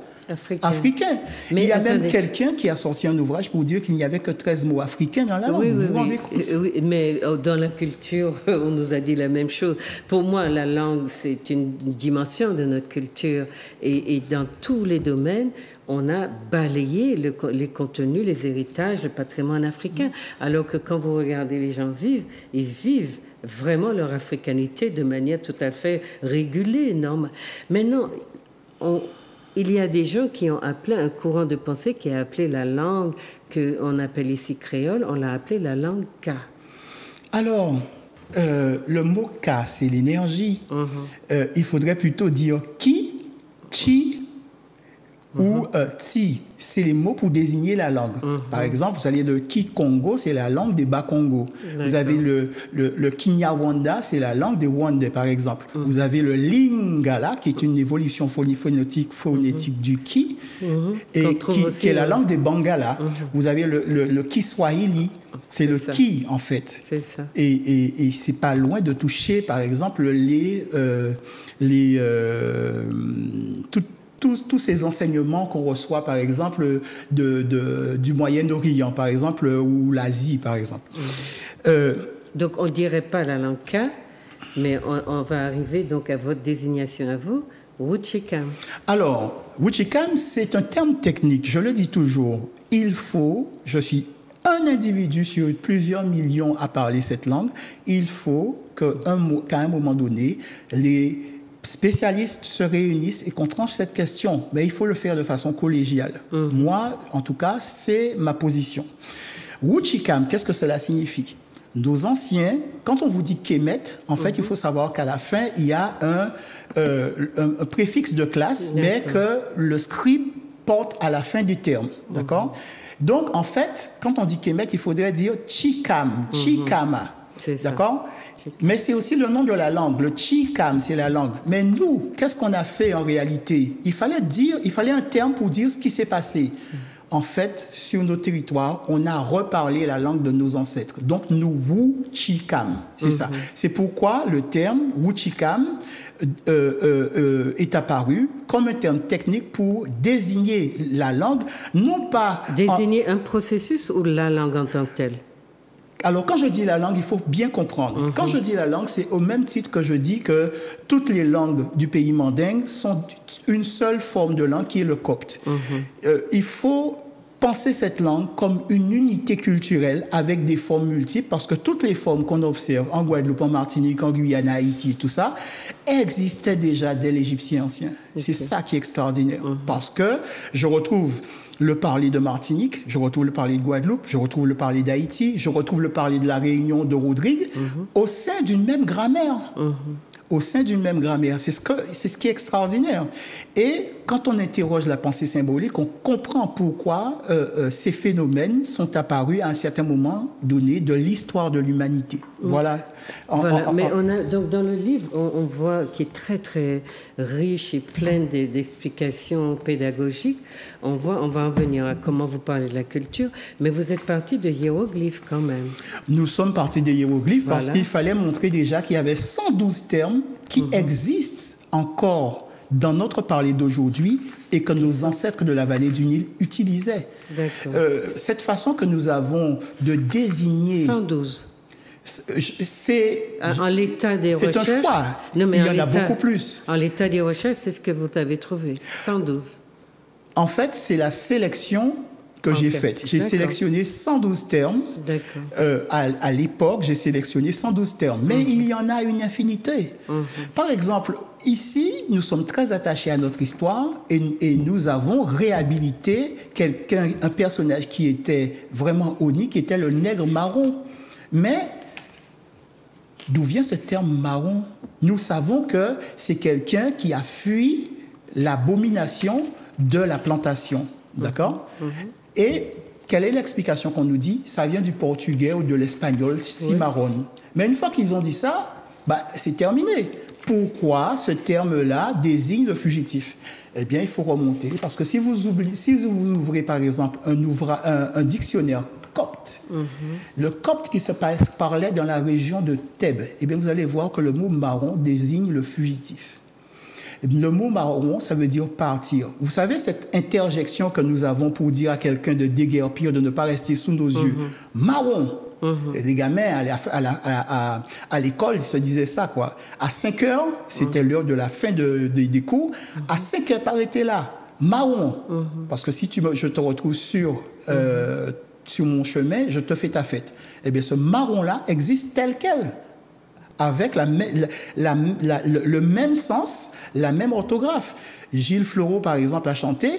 Speaker 2: africain. Mais il y a même quelqu'un qui a sorti un ouvrage pour dire qu'il n'y avait que 13 mots africains dans la langue. Vous vous rendez compte?
Speaker 1: Oui, mais dans la culture, on nous a dit la même chose. Pour moi, la langue, c'est une dimension de notre culture. Et dans tous les domaines, on a balayé les contenus, les héritages, le patrimoine africain. Alors que quand vous regardez les gens vivre, ils vivent vraiment leur africanité de manière tout à fait régulée, normale. Maintenant, il y a des gens qui ont appelé un courant de pensée qui a appelé la langue qu'on appelle ici créole, on l'a appelé la langue Ka.
Speaker 2: Alors, le mot Ka, c'est l'énergie. Il faudrait plutôt dire ki, chi ou ti. C'est les mots pour désigner la langue. Par exemple, vous allez le Ki-Congo, c'est la langue des Bas-Congo. Vous avez le Kinyarwanda, c'est la langue des Rwandais, par exemple. Vous avez le Lingala, qui est une évolution phonétique du Ki, et qui est la langue des Bangala. Vous avez le Kiswahili, c'est le Ki, en fait.
Speaker 1: C'est ça.
Speaker 2: Et c'est pas loin de toucher, par exemple, tous ces enseignements qu'on reçoit, par exemple, du Moyen-Orient, par exemple, ou l'Asie, par exemple.
Speaker 1: Donc, on ne dirait pas la langue Ka, mais on va arriver donc à votre désignation à vous, Wuchikam.
Speaker 2: Alors, Wuchikam, c'est un terme technique, je le dis toujours. Je suis un individu sur plusieurs millions à parler cette langue, il faut qu'à un moment donné, les spécialistes se réunissent et qu'on tranche cette question. Mais il faut le faire de façon collégiale. Moi, en tout cas, c'est ma position. Wuchikam, qu'est-ce que cela signifie? Nos anciens, quand on vous dit Kemet, en fait, il faut savoir qu'à la fin, il y a un préfixe de classe, mais que le script porte à la fin du terme. D'accord? Donc, en fait, quand on dit Kemet, il faudrait dire Chikam, Chikama. D'accord? Mais c'est aussi le nom de la langue. Le Chikam, c'est la langue. Mais nous, qu'est-ce qu'on a fait en réalité? Il fallait un terme pour dire ce qui s'est passé. En fait, sur nos territoires, on a reparlé la langue de nos ancêtres. Donc, nous, Wuchikam, c'est ça. C'est pourquoi le terme Wuchikam est apparu comme un terme technique pour désigner la langue, non pas...
Speaker 1: Désigner un processus ou la langue en tant que telle?
Speaker 2: Alors, quand je dis la langue, il faut bien comprendre. Quand je dis la langue, c'est au même titre que je dis que toutes les langues du pays mandingue sont une seule forme de langue qui est le copte. Il faut penser cette langue comme une unité culturelle avec des formes multiples parce que toutes les formes qu'on observe en Guadeloupe, en Martinique, en Guyane, Haïti, tout ça, existaient déjà dès l'Égyptien ancien. C'est ça qui est extraordinaire. Parce que je retrouve le parler de Martinique, je retrouve le parler de Guadeloupe, je retrouve le parler d'Haïti, je retrouve le parler de la Réunion, de Rodrigue, au sein d'une même grammaire. Au sein d'une même grammaire. C'est ce qui est extraordinaire. Et quand on interroge la pensée symbolique, on comprend pourquoi ces phénomènes sont apparus à un certain moment donné de l'histoire de l'humanité. Voilà.
Speaker 1: Mais donc dans le livre, on voit qu'il est très très riche et plein d'explications pédagogiques. On va en venir à comment vous parlez de la culture, mais vous êtes parti de hiéroglyphes quand même.
Speaker 2: Nous sommes partis des hiéroglyphes parce qu'il fallait montrer déjà qu'il y avait 112 termes qui existent encore dans notre parler d'aujourd'hui et que nos ancêtres de la vallée du Nil utilisaient. Cette façon que nous avons de désigner...
Speaker 1: 112.
Speaker 2: C'est
Speaker 1: en l'état des recherches.
Speaker 2: C'est un choix.
Speaker 1: Non, mais
Speaker 2: il y en a beaucoup plus.
Speaker 1: En l'état des recherches, c'est ce que vous avez trouvé. 112.
Speaker 2: En fait, c'est la sélection que j'ai faite. J'ai sélectionné 112 termes. À l'époque, j'ai sélectionné 112 termes. Mais il y en a une infinité. Par exemple, ici, nous sommes très attachés à notre histoire et nous avons réhabilité un personnage qui était vraiment honni, qui était le nègre marron. Mais d'où vient ce terme marron? Nous savons que c'est quelqu'un qui a fui l'abomination de la plantation. D'accord? Et quelle est l'explication qu'on nous dit? Ça vient du portugais ou de l'espagnol, cimarron. Mais une fois qu'ils ont dit ça, c'est terminé. Pourquoi ce terme-là désigne le fugitif? Eh bien, il faut remonter, parce que si vous ouvrez par exemple un dictionnaire copte, le copte qui se parlait dans la région de Thèbes, eh bien, vous allez voir que le mot marron désigne le fugitif. Le mot marron, ça veut dire partir. Vous savez, cette interjection que nous avons pour dire à quelqu'un de déguerpir, de ne pas rester sous nos yeux, marron. Les gamins à l'école, ils se disaient ça, quoi. À 5 heures, c'était l'heure de la fin des cours. À 5 heures, arrêtez là. Marron. Parce que si je te retrouve sur mon chemin, je te fais ta fête. Eh bien, ce marron-là existe tel quel, avec le même sens, la même orthographe. Gilles Fleureau, par exemple, a chanté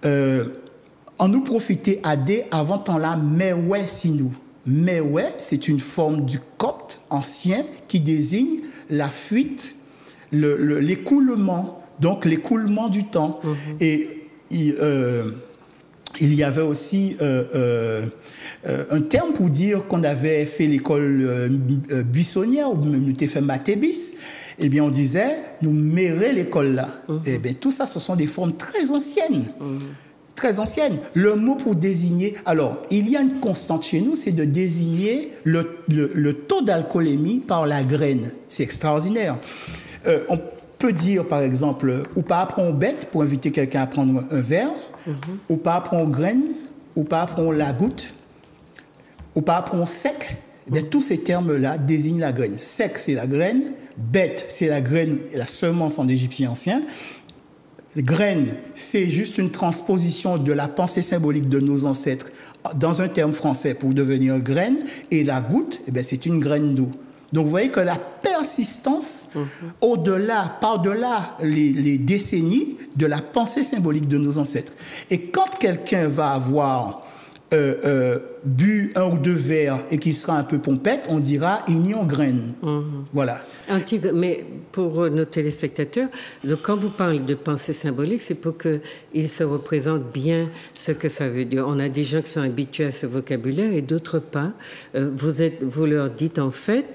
Speaker 2: en nous profiter à des avant temps là, mais ouais, si nous. Mais ouais, c'est une forme du copte ancien qui désigne la fuite, l'écoulement, donc l'écoulement du temps. Et il y avait aussi un terme pour dire qu'on avait fait l'école buissonnière ou nous t'ai fait matébis. Eh bien, on disait, nous mérons l'école là. Eh bien, tout ça, ce sont des formes très anciennes. Très anciennes. Le mot pour désigner... Alors, il y a une constante chez nous, c'est de désigner le taux d'alcoolémie par la graine. C'est extraordinaire. On peut dire, par exemple, ou pas prendre bête pour inviter quelqu'un à prendre un verre, ou pas prendre graine, ou pas prendre la goutte, ou pas prendre sec. Eh bien, tous ces termes-là désignent la graine. Sec, c'est la graine. Bête, c'est la graine et la semence en égyptien ancien. Graine, c'est juste une transposition de la pensée symbolique de nos ancêtres dans un terme français pour devenir graine. Et la goutte, eh bien, c'est une graine d'eau. Donc, vous voyez que la persistance, par-delà les décennies, de la pensée symbolique de nos ancêtres. Et quand quelqu'un va avoir bu 1 ou 2 verres et qu'il sera un peu pompette, on dira « ignon graine ». Voilà.
Speaker 1: Mais pour nos téléspectateurs, donc quand vous parlez de pensée symbolique, c'est pour qu'ils se représentent bien ce que ça veut dire. On a des gens qui sont habitués à ce vocabulaire et d'autres pas. Vous leur dites en fait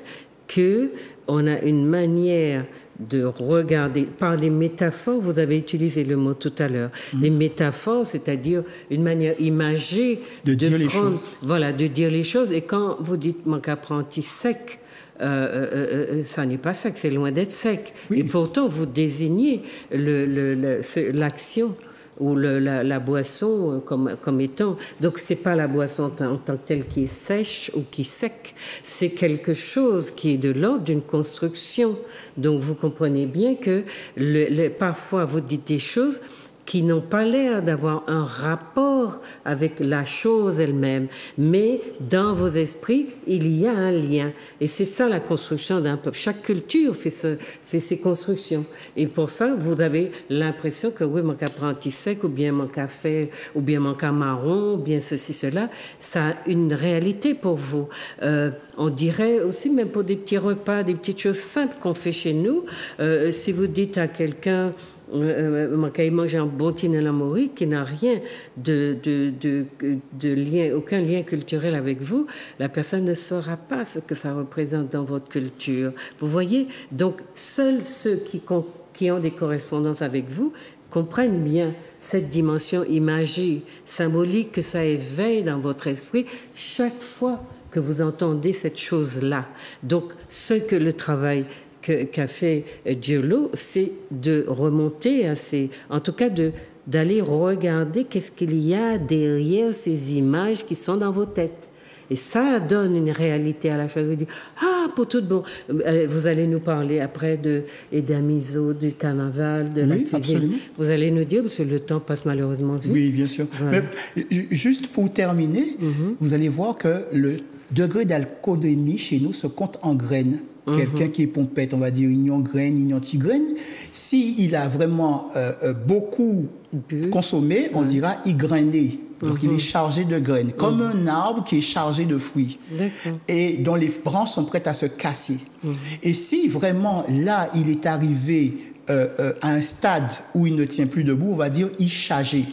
Speaker 1: qu'on a une manière de regarder, par des métaphores, vous avez utilisé le mot tout à l'heure, des métaphores, c'est-à-dire une manière imagée
Speaker 2: de dire les choses.
Speaker 1: Voilà, de dire les choses. Et quand vous dites « manque apprenti sec », ça n'est pas sec, c'est loin d'être sec. Oui. Et pourtant, vous désignez l'action ou la boisson comme étant... Donc, ce n'est pas la boisson en tant que telle qui est sèche ou qui est sec. C'est quelque chose qui est de l'ordre d'une construction. Donc, vous comprenez bien que parfois, vous dites des choses qui n'ont pas l'air d'avoir un rapport avec la chose elle-même. Mais dans vos esprits, il y a un lien. Et c'est ça la construction d'un peuple. Chaque culture fait ses constructions. Et pour ça, vous avez l'impression que oui, mon apprenti sec, ou bien mon café, ou bien mon marron, ou bien ceci, cela, ça a une réalité pour vous. On dirait aussi, même pour des petits repas, des petites choses simples qu'on fait chez nous, si vous dites à quelqu'un... il mange un bon tinelamouri qui n'a rien de lien, aucun lien culturel avec vous, la personne ne saura pas ce que ça représente dans votre culture. Vous voyez? Donc, seuls ceux qui ont des correspondances avec vous comprennent bien cette dimension imagée, symbolique que ça éveille dans votre esprit chaque fois que vous entendez cette chose-là. Donc, ce que le travail qu'a fait Diolo, c'est de remonter en tout cas d'aller regarder qu'est-ce qu'il y a derrière ces images qui sont dans vos têtes. Et ça donne une réalité à la chose. Vous dites, pour tout bon, vous allez nous parler après d'Amiso, du carnaval, de la cuisine. Absolument. Vous allez nous dire, parce que le temps passe malheureusement vite.
Speaker 2: Oui, bien sûr. Voilà. Mais, juste pour terminer, vous allez voir que le degré d'alcoolémie chez nous se compte en graines. Quelqu'un qui est pompette, on va dire ignon graine, ignon tigraine. S'il a vraiment beaucoup consommé, on dira igrainé. Donc il est chargé de graines, comme un arbre qui est chargé de fruits et dont les branches sont prêtes à se casser. Et si vraiment là il est arrivé à un stade où il ne tient plus debout, on va dire il chargé.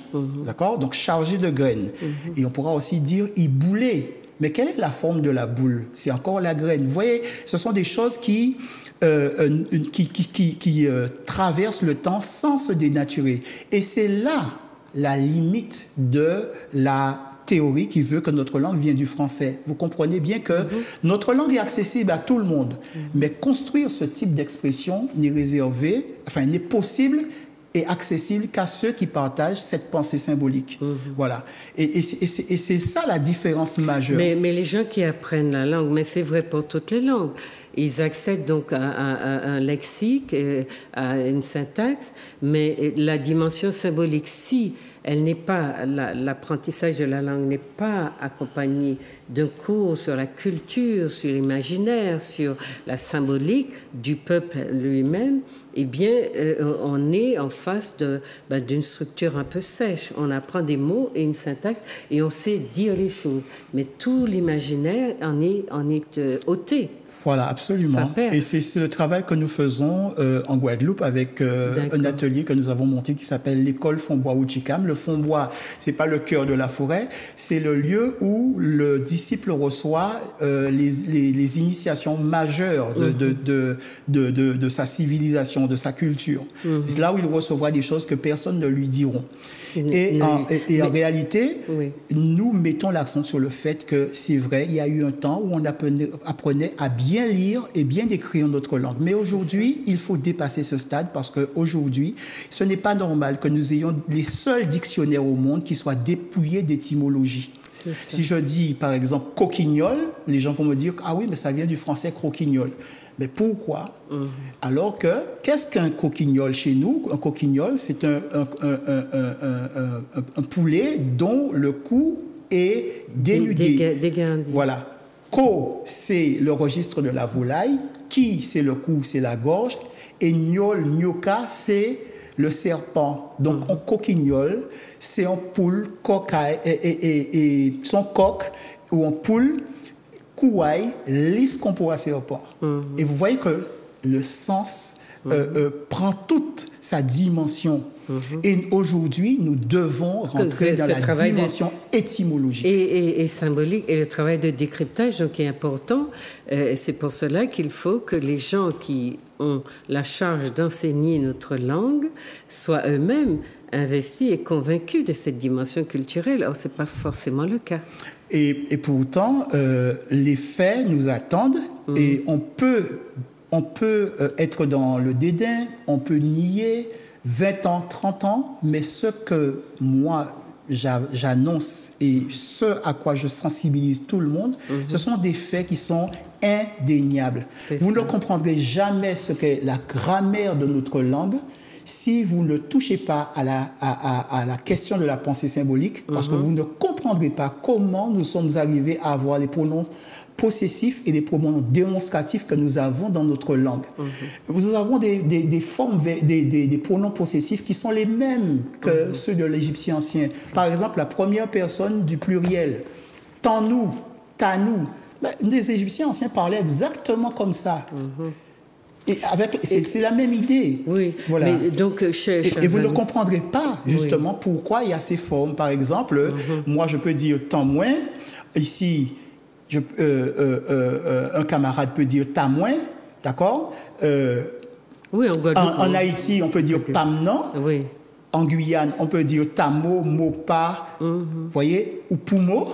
Speaker 2: D'accord? Donc chargé de graines. Et on pourra aussi dire il boulait. Mais quelle est la forme de la boule? C'est encore la graine. Vous voyez, ce sont des choses qui traversent le temps sans se dénaturer. Et c'est là la limite de la théorie qui veut que notre langue vienne du français. Vous comprenez bien que notre langue est accessible à tout le monde, mais construire ce type d'expression n'est n'est possible et accessible qu'à ceux qui partagent cette pensée symbolique. Voilà. Et c'est ça la différence majeure.
Speaker 1: Mais les gens qui apprennent la langue, mais c'est vrai pour toutes les langues, ils accèdent donc à un lexique, à une syntaxe, mais la dimension symbolique, si elle n'est pas, l'apprentissage de la langue n'est pas accompagné d'un cours sur la culture, sur l'imaginaire, sur la symbolique du peuple lui-même, eh bien, on est en face d'une structure un peu sèche. On apprend des mots et une syntaxe et on sait dire les choses. Mais tout l'imaginaire en est ôté.
Speaker 2: Voilà, absolument. Et c'est le travail que nous faisons en Guadeloupe avec un atelier que nous avons monté qui s'appelle l'école Fombois-Ouchikam. Le Fombois, c'est pas le cœur de la forêt, c'est le lieu où le disciple reçoit les initiations majeures de sa civilisation, de sa culture. C'est là où il recevra des choses que personne ne lui diront. Et en réalité, nous mettons l'accent sur le fait que c'est vrai, il y a eu un temps où on apprenait à bien lire et bien écrire notre langue. Mais aujourd'hui, il faut dépasser ce stade parce qu'aujourd'hui, ce n'est pas normal que nous ayons les seuls dictionnaires au monde qui soient dépouillés d'étymologie. Si je dis, par exemple, coquignol, les gens vont me dire « Ah oui, mais ça vient du français croquignol ». Mais pourquoi? Alors que, qu'est-ce qu'un coquignol chez nous? Un coquignol, c'est un poulet dont le cou est dénudé. Voilà. Co, c'est le registre de la volaille. Qui, c'est le cou, c'est la gorge. Et gnol, gnoka, c'est le serpent. Donc, un coquignol, c'est un poule, cocaille, et son coq, ou un poule, kouaï, lisse qu'on pourra serpent. Et vous voyez que le sens prend toute sa dimension. Et aujourd'hui, nous devons rentrer dans la dimension étymologique.
Speaker 1: Et symbolique, et le travail de décryptage donc, est important. C'est pour cela qu'il faut que les gens qui ont la charge d'enseigner notre langue soient eux-mêmes investis et convaincus de cette dimension culturelle. Or, ce n'est pas forcément le cas.
Speaker 2: Et pourtant, les faits nous attendent et on peut être dans le dédain, on peut nier 20 ans, 30 ans, mais ce que moi j'annonce et ce à quoi je sensibilise tout le monde, ce sont des faits qui sont indéniables. Vous ne comprendrez jamais ce qu'est la grammaire de notre langue si vous ne touchez pas à la question de la pensée symbolique, parce que vous ne comprendrez pas comment nous sommes arrivés à avoir les pronoms possessifs et les pronoms démonstratifs que nous avons dans notre langue. Nous avons des formes, des pronoms possessifs qui sont les mêmes que ceux de l'égyptien ancien. Par exemple, la première personne du pluriel, tant-nous, ta-nous. Les Égyptiens anciens parlaient exactement comme ça. Et c'est la même idée.
Speaker 1: Oui,
Speaker 2: voilà.
Speaker 1: Mais donc,
Speaker 2: et vous ne comprendrez pas, justement, pourquoi il y a ces formes. Par exemple, moi, je peux dire tant moins. Ici, un camarade peut dire ta moins, d'accord?
Speaker 1: Oui,
Speaker 2: en Haïti, on peut dire pamnan.
Speaker 1: Oui.
Speaker 2: En Guyane, on peut dire tamo, mopa, voyez, ou poumo.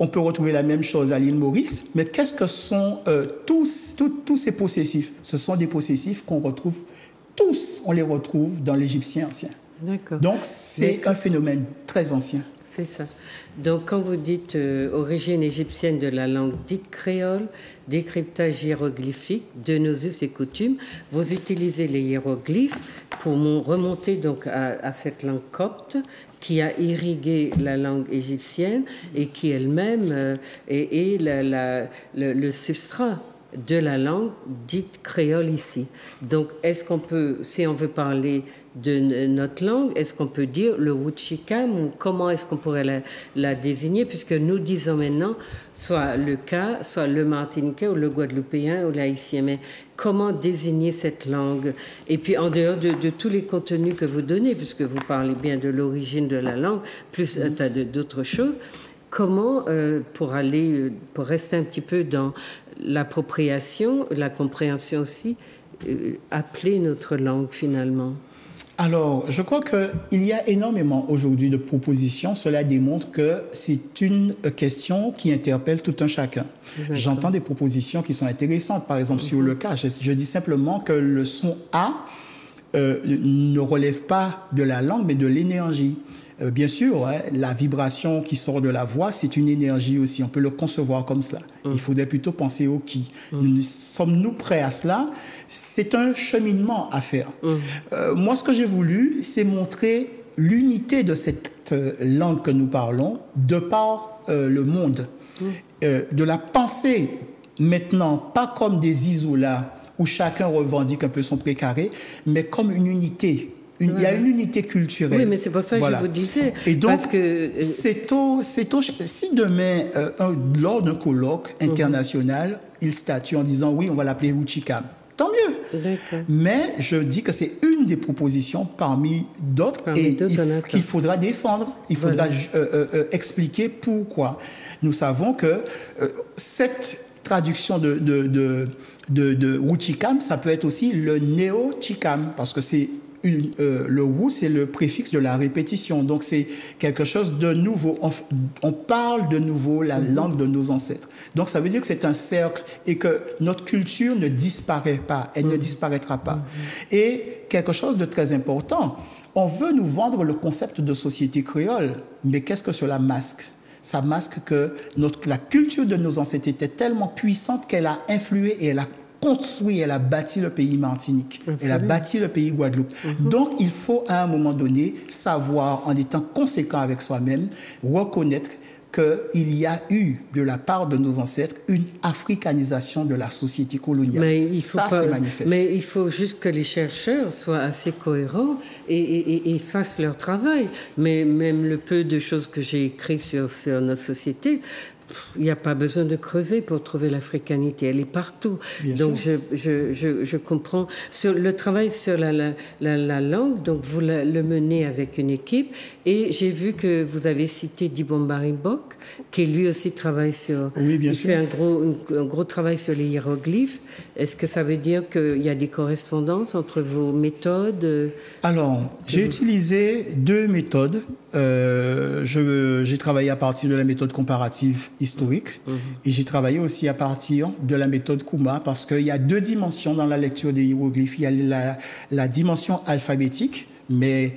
Speaker 2: On peut retrouver la même chose à l'île Maurice. Mais qu'est-ce que sont tous ces possessifs? Ce sont des possessifs qu'on retrouve tous, on les retrouve dans l'égyptien ancien.
Speaker 1: D'accord.
Speaker 2: Donc, c'est un phénomène très ancien.
Speaker 1: C'est ça. Donc, quand vous dites origine égyptienne de la langue dite créole, décryptage hiéroglyphique de nos us et coutumes, vous utilisez les hiéroglyphes pour remonter donc à cette langue copte qui a irrigué la langue égyptienne et qui elle-même est le substrat de la langue dite créole ici. Donc, est-ce qu'on peut, si on veut parler de notre langue, est-ce qu'on peut dire le Wuchikam ou comment est-ce qu'on pourrait la désigner, puisque nous disons maintenant soit le Ka, soit le martiniquais ou le guadeloupéen ou l'haïtien, mais comment désigner cette langue? Et puis en dehors de tous les contenus que vous donnez, puisque vous parlez bien de l'origine de la langue, plus un tas d'autres choses, comment, pour rester un petit peu dans l'appropriation, la compréhension aussi, appeler notre langue finalement?
Speaker 2: Alors, je crois qu'il y a énormément aujourd'hui de propositions. Cela démontre que c'est une question qui interpelle tout un chacun. J'entends des propositions qui sont intéressantes. Par exemple, sur le cas, je dis simplement que le son A ne relève pas de la langue, mais de l'énergie. Bien sûr, la vibration qui sort de la voix, c'est une énergie aussi. On peut le concevoir comme cela. Il faudrait plutôt penser au qui. Sommes-nous prêts à cela? C'est un cheminement à faire. Moi, ce que j'ai voulu, c'est montrer l'unité de cette langue que nous parlons de par le monde. De la penser maintenant, pas comme des isolats où chacun revendique un peu son précaré, mais comme une unité. Il y a une unité culturelle.
Speaker 1: Oui, mais c'est pour ça que je vous disais.
Speaker 2: Et donc,
Speaker 1: parce que,
Speaker 2: si demain, lors d'un colloque international, il statue en disant oui, on va l'appeler Wuchikam, tant mieux. Mais je dis que c'est une des propositions parmi d'autres qu'il faudra défendre. Il faudra expliquer pourquoi. Nous savons que cette traduction de Wuchikam, ça peut être aussi le néo-chikam, parce que c'est le Wu, c'est le préfixe de la répétition. Donc, c'est quelque chose de nouveau. On parle de nouveau la langue de nos ancêtres. Donc, ça veut dire que c'est un cercle et que notre culture ne disparaît pas. Elle ne disparaîtra pas. Et quelque chose de très important, on veut nous vendre le concept de société créole. Mais qu'est-ce que cela masque? Ça masque que la culture de nos ancêtres était tellement puissante qu'elle a influé et elle a construit, elle a bâti le pays Martinique, elle a bâti le pays Guadeloupe. Donc, il faut à un moment donné savoir, en étant conséquent avec soi-même, reconnaître qu'il y a eu, de la part de nos ancêtres, une africanisation de la société coloniale. C'est manifeste.
Speaker 1: Mais il faut juste que les chercheurs soient assez cohérents et fassent leur travail. Mais même le peu de choses que j'ai écrites sur notre société, il n'y a pas besoin de creuser pour trouver l'africanité, elle est partout. Donc je comprends. Sur le travail sur la langue, donc vous le menez avec une équipe, et j'ai vu que vous avez cité Dibombari Mbok, qui lui aussi travaille sur...
Speaker 2: Oui, bien sûr.
Speaker 1: Fait un gros travail sur les hiéroglyphes. Est-ce que ça veut dire qu'il y a des correspondances entre vos méthodes?
Speaker 2: Alors, j'ai utilisé deux méthodes. J'ai travaillé à partir de la méthode comparative historique et j'ai travaillé aussi à partir de la méthode Kuma, parce qu'il y a deux dimensions dans la lecture des hiéroglyphes. Il y a la dimension alphabétique, mais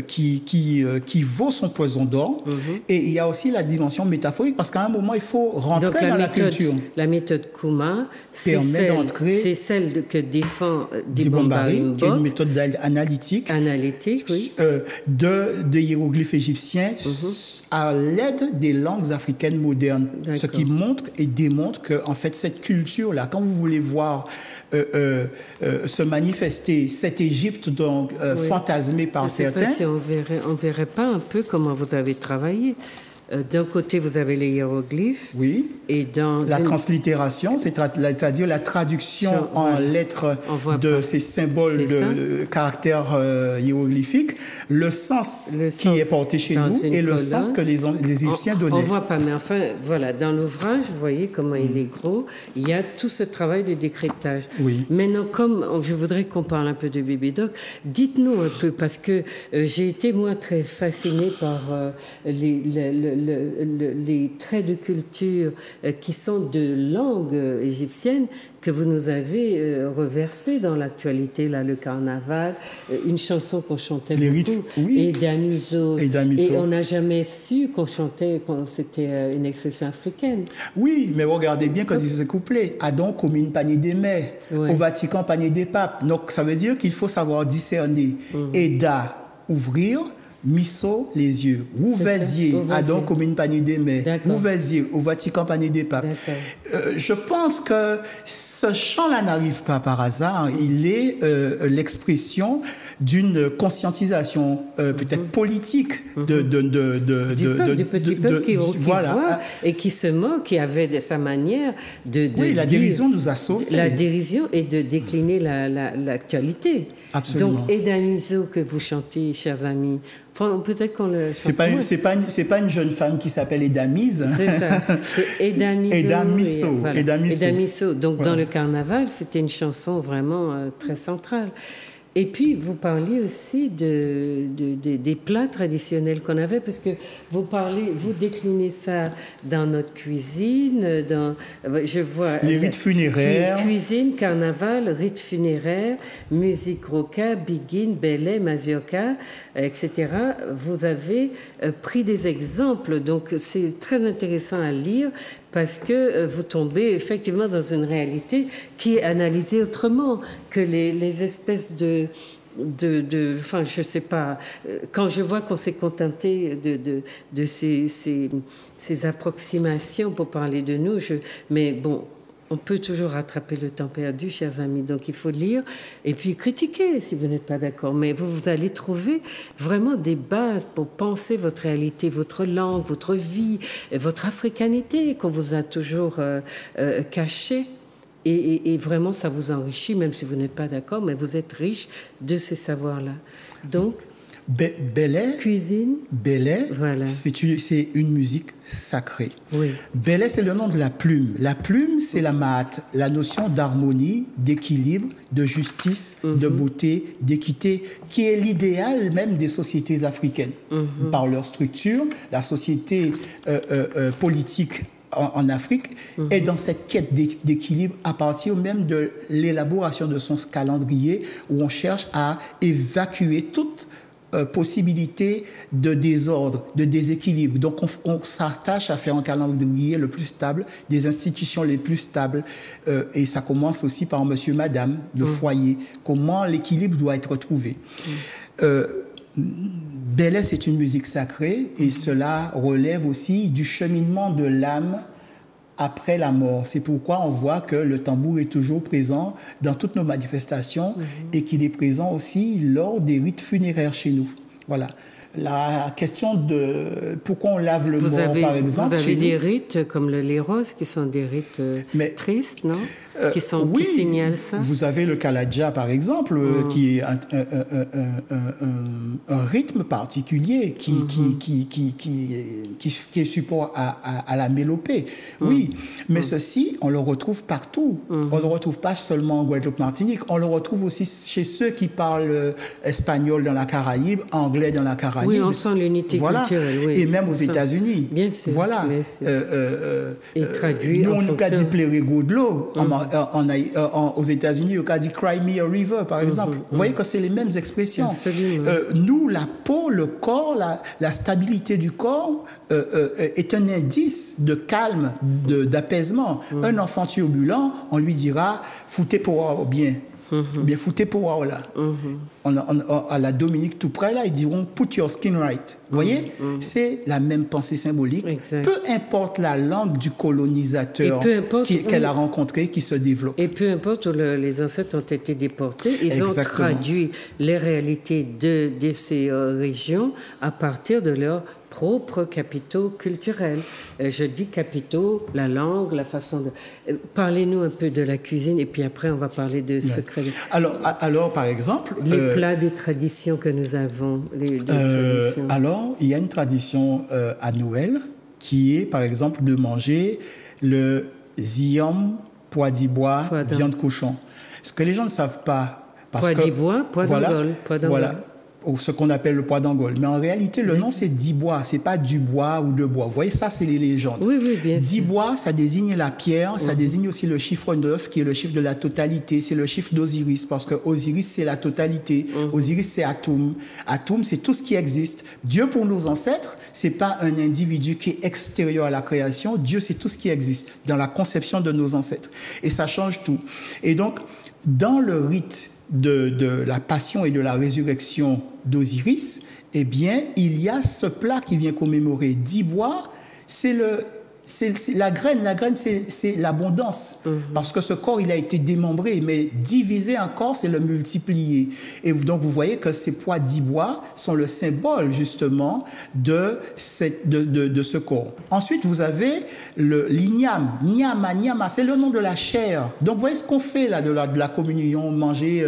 Speaker 2: qui vaut son poison d'or. Et il y a aussi la dimension métaphorique, parce qu'à un moment, il faut rentrer dans la culture.
Speaker 1: La méthode Kuma, c'est celle que défend Dibombari Mbok,
Speaker 2: qui est une méthode analytique,
Speaker 1: oui.
Speaker 2: de hiéroglyphes égyptiens à l'aide des langues africaines modernes. Ce qui montre et démontre que, en fait, cette culture-là, quand vous voulez voir se manifester cette Égypte donc fantasmée par certains...
Speaker 1: Je ne sais pas si on verrait pas un peu comment vous avez travaillé. D'un côté, vous avez les hiéroglyphes.
Speaker 2: Oui.
Speaker 1: Et dans
Speaker 2: la translittération, c'est-à-dire la traduction en lettres de ces symboles de caractères hiéroglyphiques, le sens qui est porté chez nous et le sens que les Égyptiens donnaient.
Speaker 1: On ne voit pas, mais enfin, voilà, dans l'ouvrage, vous voyez comment il est gros, il y a tout ce travail de décryptage.
Speaker 2: Oui.
Speaker 1: Maintenant, comme je voudrais qu'on parle un peu de Bébé Doc, dites-nous un peu, parce que j'ai été, moi, très fascinée par les traits de culture qui sont de langue égyptienne que vous nous avez reversés dans l'actualité, là, le carnaval, une chanson qu'on chantait beaucoup, et Damiso. Et on n'a jamais su qu'on chantait, c'était une expression africaine.
Speaker 2: Oui, mais regardez bien quand il se couplait. Adon commune panier des mers, au Vatican panier des papes. Donc ça veut dire qu'il faut savoir discerner. Eda, ouvrir, Misso, les yeux. Ouvaisier, Adon, commune panier des mers. Ouvaisier, au Vatican panier des papes. Je pense que ce chant-là n'arrive pas par hasard. Il est l'expression d'une conscientisation peut-être politique
Speaker 1: du petit peuple qui voit et qui se moque, qui avait sa manière de
Speaker 2: oui, la dérision nous a sauvés.
Speaker 1: La dérision et de décliner l'actualité.
Speaker 2: Absolument.
Speaker 1: Donc, Edamiso que vous chantez, chers amis, peut-être qu'on le chante.
Speaker 2: C'est pas une jeune femme qui s'appelle Edamise.
Speaker 1: C'est ça. C'est Edamiso.
Speaker 2: Voilà.
Speaker 1: Edamiso. Donc, dans le carnaval, c'était une chanson vraiment très centrale. Et puis, vous parliez aussi des plats traditionnels qu'on avait, parce que vous déclinez ça dans notre cuisine, je vois...
Speaker 2: Les rites funéraires.
Speaker 1: Cuisine, carnaval, rites funéraires, musique roca, biguine, belay, mazioca, etc. Vous avez pris des exemples, donc c'est très intéressant à lire, parce que vous tombez effectivement dans une réalité qui est analysée autrement que les espèces enfin, je sais pas, quand je vois qu'on s'est contenté de ces approximations pour parler de nous, mais bon, on peut toujours rattraper le temps perdu, chers amis. Donc, il faut lire et puis critiquer si vous n'êtes pas d'accord. Mais vous allez trouver vraiment des bases pour penser votre réalité, votre langue, votre vie, votre africanité qu'on vous a toujours cachée. Et vraiment, ça vous enrichit, même si vous n'êtes pas d'accord, mais vous êtes riche de ces savoirs-là. Donc,
Speaker 2: Belay,
Speaker 1: cuisine.
Speaker 2: Belay,
Speaker 1: voilà.
Speaker 2: C'est une musique sacrée.
Speaker 1: Oui.
Speaker 2: Belay, c'est le nom de la plume. La plume, c'est la maat, la notion d'harmonie, d'équilibre, de justice, de beauté, d'équité, qui est l'idéal même des sociétés africaines. Par leur structure, la société politique en Afrique est dans cette quête d'équilibre à partir même de l'élaboration de son calendrier, où on cherche à évacuer toute possibilité de désordre, de déséquilibre. Donc on s'attache à faire un calendrier le plus stable, des institutions les plus stables, et ça commence aussi par monsieur, madame, le foyer, comment l'équilibre doit être trouvé. Belay, c'est une musique sacrée, et cela relève aussi du cheminement de l'âme après la mort. C'est pourquoi on voit que le tambour est toujours présent dans toutes nos manifestations et qu'il est présent aussi lors des rites funéraires chez nous. Voilà. La question de pourquoi on lave le mort, par exemple.
Speaker 1: Vous avez des rites comme les roses qui sont des rites tristes, non? Qui signalent ça. Vous
Speaker 2: avez le kaladja, par exemple, qui est un rythme particulier qui est support à la mélopée. Oui, mais ceci, on le retrouve partout. On ne le retrouve pas seulement en Guadeloupe-Martinique, on le retrouve aussi chez ceux qui parlent espagnol dans la Caraïbe, anglais dans la Caraïbe.
Speaker 1: Oui, on sent l'unité culturelle. Oui,
Speaker 2: et même aux États-Unis.
Speaker 1: Bien sûr.
Speaker 2: Voilà.
Speaker 1: Bien sûr. Et traduit
Speaker 2: nous,
Speaker 1: en
Speaker 2: on nous a dit
Speaker 1: fonction...
Speaker 2: Plérego de l'eau. Aux États-Unis, on a dit Cry Me a River, par exemple. Vous voyez que c'est les mêmes expressions. Nous, la peau, le corps, la stabilité du corps est un indice de calme, d'apaisement. Un enfant turbulent, on lui dira foutez pour bien. Bien foutez pour là. À la Dominique tout près là, ils diront put your skin right. Vous voyez, c'est la même pensée symbolique.
Speaker 1: Exact.
Speaker 2: Peu importe la langue du colonisateur qu'elle a rencontré, qui se développe.
Speaker 1: Et peu importe où les ancêtres ont été déportés, ils ont traduit les réalités de ces régions à partir de leurs propres capitaux culturels. Je dis capitaux, la langue, la façon de... Parlez-nous un peu de la cuisine et puis après on va parler de secrets.
Speaker 2: Alors par exemple...
Speaker 1: Les plats des traditions que nous avons.
Speaker 2: Alors, il y a une tradition à Noël qui est par exemple de manger le ziam, pois d'ibois, viande cochon. Ce que les gens ne savent pas...
Speaker 1: Pois d'ibois, pois d'Angole.
Speaker 2: Voilà. Ou ce qu'on appelle le pois d'Angole. Mais en réalité, le nom, c'est Dibois. C'est pas du bois ou de bois. Vous voyez, ça, c'est les légendes.
Speaker 1: Oui, bien sûr.
Speaker 2: Dibois, ça désigne la pierre, ça désigne aussi le chiffre 9, qui est le chiffre de la totalité. C'est le chiffre d'Osiris, parce que Osiris, c'est la totalité. Osiris, c'est Atum. Atum, c'est tout ce qui existe. Dieu, pour nos ancêtres, c'est pas un individu qui est extérieur à la création. Dieu, c'est tout ce qui existe dans la conception de nos ancêtres. Et ça change tout. Et donc, dans le rite de la passion et de la résurrection d'Osiris, eh bien, il y a ce plat qui vient commémorer. Dibois, c'est la graine. La graine, c'est l'abondance. Parce que ce corps, il a été démembré, mais diviser un corps, c'est le multiplier. Et donc, vous voyez que ces pois d'ibois sont le symbole, justement, de ce corps. Ensuite, vous avez l'igname. Nyama, c'est le nom de la chair. Donc, vous voyez ce qu'on fait là, de la communion. Manger,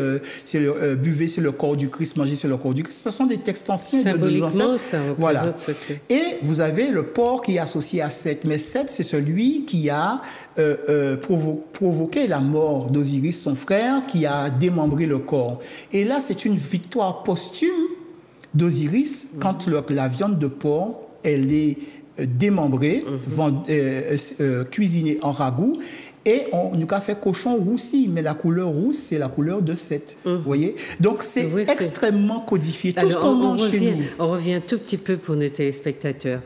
Speaker 2: buvez, c'est le corps du Christ. Manger, c'est le corps du Christ. Ce sont des textes anciens de nos ancêtres.
Speaker 1: Ça représente
Speaker 2: voilà.
Speaker 1: ce que...
Speaker 2: Et vous avez le porc qui est associé à Seth. Mais Seth, c'est celui qui a provoqué la mort d'Osiris, son frère, qui a démembré le corps. Et là, c'est une victoire posthume d'Osiris quand la viande de porc, elle est démembrée, cuisinée en ragoût. Et on nous a fait cochon roussi, mais la couleur rousse, c'est la couleur de Seth. Vous voyez? Donc, c'est extrêmement codifié. Tout ce qu'on mange chez nous.
Speaker 1: On revient un tout petit peu pour nos téléspectateurs.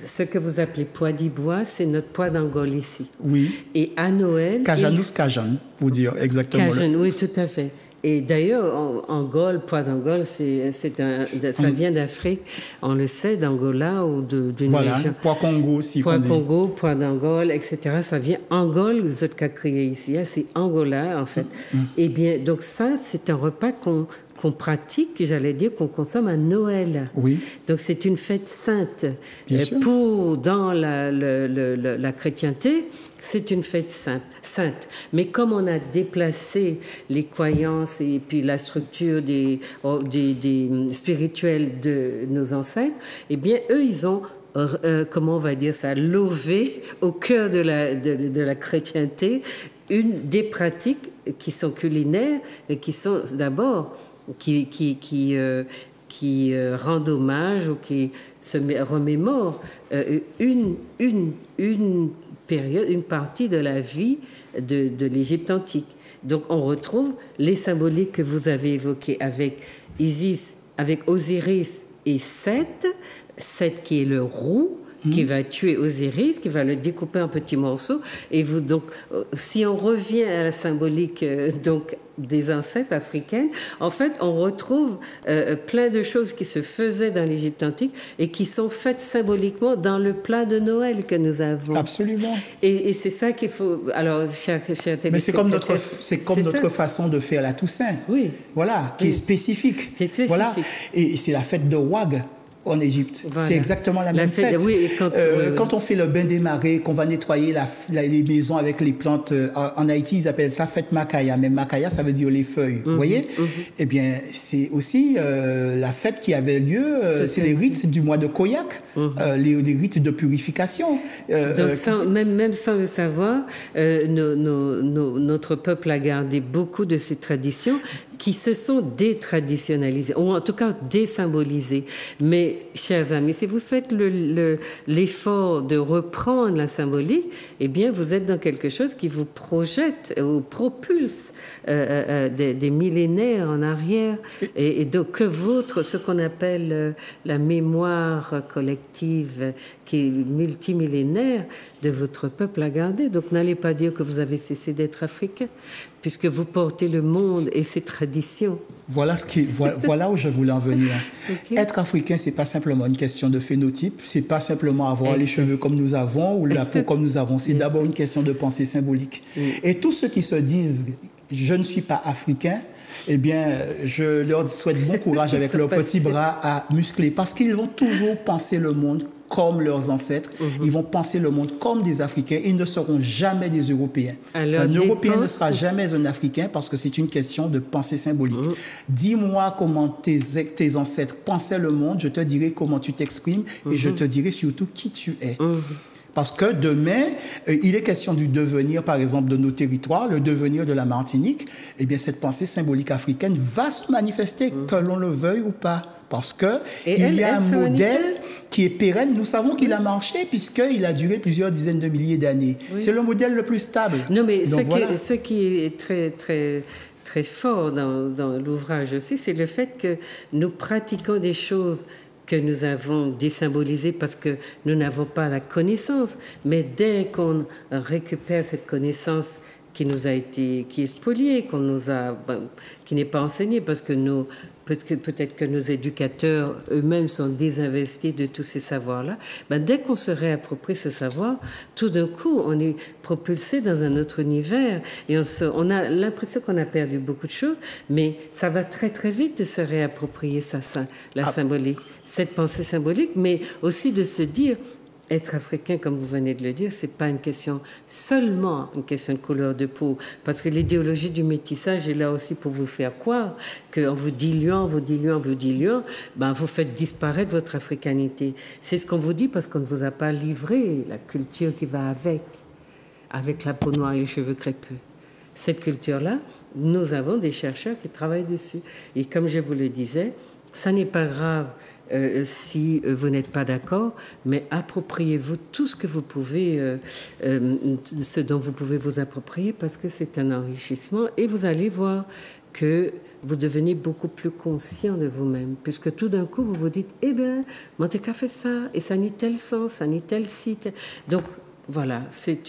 Speaker 1: Ce que vous appelez pois d'ibois, c'est notre pois d'Angole ici.
Speaker 2: Oui.
Speaker 1: Et à Noël...
Speaker 2: Cajanus Cajan, pour dire exactement.
Speaker 1: Cajan, oui, tout à fait. Et d'ailleurs, Angole, pois d'Angole, ça vient d'Afrique, on le sait, d'Angola ou d'une région.
Speaker 2: Pois Congo aussi.
Speaker 1: Pois Congo, pois d'Angole, etc. Ça vient Angole, vous êtes qu'à crier ici, c'est Angola en fait. Eh bien, donc ça, c'est un repas qu'on pratique, j'allais dire, qu'on consomme à Noël.
Speaker 2: Oui.
Speaker 1: Donc c'est une fête sainte.
Speaker 2: Bien sûr.
Speaker 1: Dans la chrétienté, c'est une fête sainte. Mais comme on a déplacé les croyances et puis la structure des spirituelles de nos ancêtres, eh bien, eux, ils ont comment on va dire ça, lové au cœur de la chrétienté des pratiques qui sont culinaires, mais qui sont d'abord qui rendent hommage ou qui se remémorent une période, une partie de la vie de l'Égypte antique. Donc on retrouve les symboliques que vous avez évoquées avec Isis, avec Osiris et Seth qui est le roux, qui va tuer Osiris, qui va le découper en petits morceaux. Et donc, si on revient à la symbolique donc des ancêtres africaines, en fait, on retrouve plein de choses qui se faisaient dans l'Égypte antique et qui sont faites symboliquement dans le plat de Noël que nous avons.
Speaker 2: Absolument.
Speaker 1: Et c'est ça qu'il faut... Alors, cher
Speaker 2: mais c'est comme notre façon de faire la Toussaint.
Speaker 1: Oui.
Speaker 2: Voilà, qui est spécifique.
Speaker 1: C'est spécifique. Voilà.
Speaker 2: Et c'est la fête de Ouag en Égypte. Voilà. C'est exactement la même fête.
Speaker 1: Oui,
Speaker 2: quand on fait le bain des marées, qu'on va nettoyer les maisons avec les plantes, en Haïti, ils appellent ça fête Makaya. Mais Makaya, ça veut dire les feuilles. Vous voyez? Eh bien, c'est aussi la fête qui avait lieu, c'est les rites du mois de Koyak, les rites de purification.
Speaker 1: Donc, même sans le savoir, notre peuple a gardé beaucoup de ces traditions qui se sont détraditionnalisées, ou en tout cas désymbolisées. Mais, chers amis, si vous faites l'effort de reprendre la symbolique, eh bien, vous êtes dans quelque chose qui vous projette ou propulse des millénaires en arrière. Et donc, ce qu'on appelle la mémoire collective, qui est multimillénaire, de votre peuple à garder. Donc, n'allez pas dire que vous avez cessé d'être africain, puisque vous portez le monde et ses traditions.
Speaker 2: Voilà où je voulais en venir. Okay. Être africain, c'est pas simplement une question de phénotype, c'est pas simplement avoir les cheveux comme nous avons ou la peau comme nous avons. C'est d'abord une question de pensée symbolique. Et tous ceux qui se disent « je ne suis pas africain », eh bien, je leur souhaite bon courage avec leurs petits bras à muscler, parce qu'ils vont toujours penser le monde comme leurs ancêtres. Ils vont penser le monde comme des Africains. Ils ne seront jamais des Européens. Un Européen ne sera jamais un Africain parce que c'est une question de pensée symbolique. Dis-moi comment tes ancêtres pensaient le monde, je te dirai comment tu t'exprimes et je te dirai surtout qui tu es. Parce que demain, il est question du devenir, par exemple, de nos territoires, le devenir de la Martinique. Eh bien, cette pensée symbolique africaine va se manifester, que l'on le veuille ou pas. Parce qu'il y a un modèle qui est pérenne. Nous savons qu'il a marché puisqu'il a duré plusieurs dizaines de milliers d'années. Oui. C'est le modèle le plus stable.
Speaker 1: Non, mais ce qui est très, très, très fort dans l'ouvrage aussi, c'est le fait que nous pratiquons des choses que nous avons désymbolisées parce que nous n'avons pas la connaissance. Mais dès qu'on récupère cette connaissance qui est spolié, qui n'est pas enseigné parce que peut-être que nos éducateurs eux-mêmes sont désinvestis de tous ces savoirs-là. Dès qu'on se réapproprie ce savoir, tout d'un coup, on est propulsé dans un autre univers et on a l'impression qu'on a perdu beaucoup de choses, mais ça va très très vite de se réapproprier la symbolique, cette pensée symbolique, mais aussi de se dire être africain, comme vous venez de le dire, c'est pas seulement une question de couleur de peau, parce que l'idéologie du métissage est là aussi pour vous faire croire qu'en vous diluant, vous faites disparaître votre africanité. C'est ce qu'on vous dit parce qu'on ne vous a pas livré la culture qui va avec la peau noire et les cheveux crépus. Cette culture-là, nous avons des chercheurs qui travaillent dessus. Et comme je vous le disais, ça n'est pas grave si vous n'êtes pas d'accord, mais appropriez-vous tout ce que vous pouvez, ce dont vous pouvez vous approprier, parce que c'est un enrichissement et vous allez voir que vous devenez beaucoup plus conscient de vous-même, puisque tout d'un coup vous vous dites, eh bien, Monteka fait ça, et ça nie tel sens, ça nie tel site. Donc voilà, c'est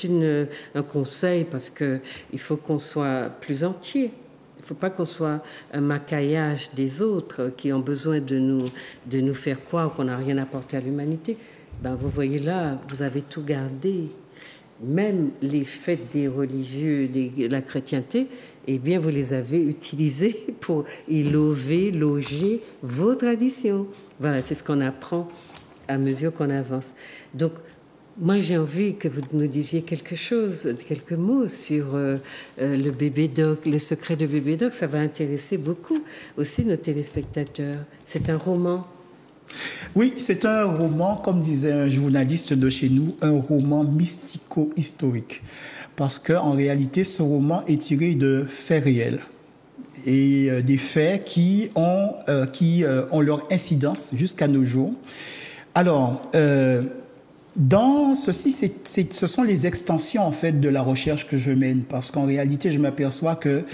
Speaker 1: un conseil, parce que il faut qu'on soit plus entier. Il ne faut pas qu'on soit un maquillage des autres qui ont besoin de nous faire croire qu'on n'a rien apporté à l'humanité. Vous voyez là, vous avez tout gardé. Même les fêtes des religieux, la chrétienté, eh bien, vous les avez utilisées pour loger vos traditions. Voilà, c'est ce qu'on apprend à mesure qu'on avance. Donc, moi, j'ai envie que vous nous disiez quelques mots sur le bébé doc, le secret de bébé doc. Ça va intéresser beaucoup aussi nos téléspectateurs. C'est un roman.
Speaker 2: Oui, c'est un roman, comme disait un journaliste de chez nous, un roman mystico-historique. Parce qu'en réalité, ce roman est tiré de faits réels. Et des faits qui ont leur incidence jusqu'à nos jours. Alors, dans ceci, ce sont les extensions en fait de la recherche que je mène, parce qu'en réalité, je m'aperçois que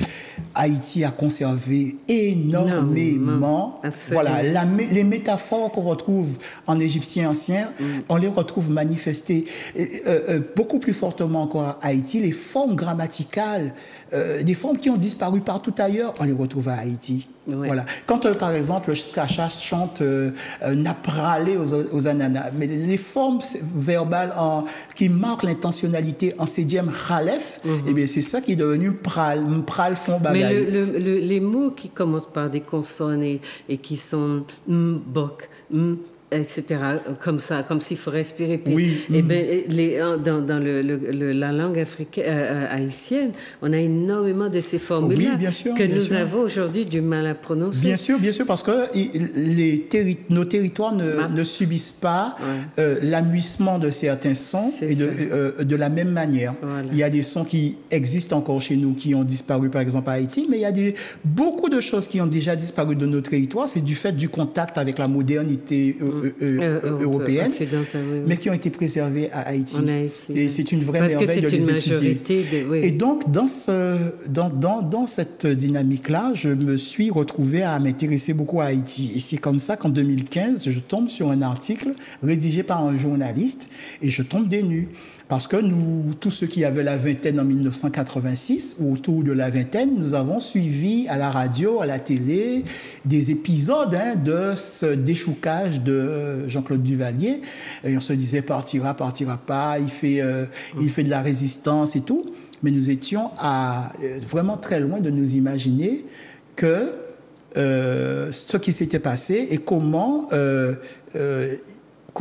Speaker 2: Haïti a conservé énormément. Voilà, les métaphores qu'on retrouve en égyptien ancien, on les retrouve manifestées beaucoup plus fortement encore à Haïti. Les formes grammaticales, des formes qui ont disparu partout ailleurs, on les retrouve à Haïti. Ouais. Voilà. Quand, par exemple, Kacha chante n'a pralé aux ananas, mais les formes verbales qui marquent l'intentionnalité en sédiem khalef, eh bien, c'est ça qui est devenu pral fond bagaille.
Speaker 1: Mais les mots qui commencent par des consonnes et qui sont bok, etc., comme ça, comme s'il faut respirer. Puis,
Speaker 2: oui.
Speaker 1: Eh bien, dans la langue haïtienne, on a énormément de ces formules-là que nous avons aujourd'hui du mal à prononcer.
Speaker 2: Bien sûr, parce que nos territoires ne subissent pas l'amuissement de certains sons et de la même manière. Voilà. Il y a des sons qui existent encore chez nous, qui ont disparu par exemple à Haïti, mais il y a beaucoup de choses qui ont déjà disparu de nos territoires. C'est du fait du contact avec la modernité européenne, mais qui ont été préservées à Haïti. Et c'est une vraie merveille de les étudier. Et donc, dans cette dynamique-là, je me suis retrouvé à m'intéresser beaucoup à Haïti. Et c'est comme ça qu'en 2015, je tombe sur un article rédigé par un journaliste et je tombe des nues. Parce que nous, tous ceux qui avaient la vingtaine en 1986, ou autour de la vingtaine, nous avons suivi à la radio, à la télé, des épisodes de ce déchoucage de Jean-Claude Duvalier. Et on se disait, partira pas, il fait de la résistance et tout. Mais nous étions vraiment très loin de nous imaginer que ce qui s'était passé et comment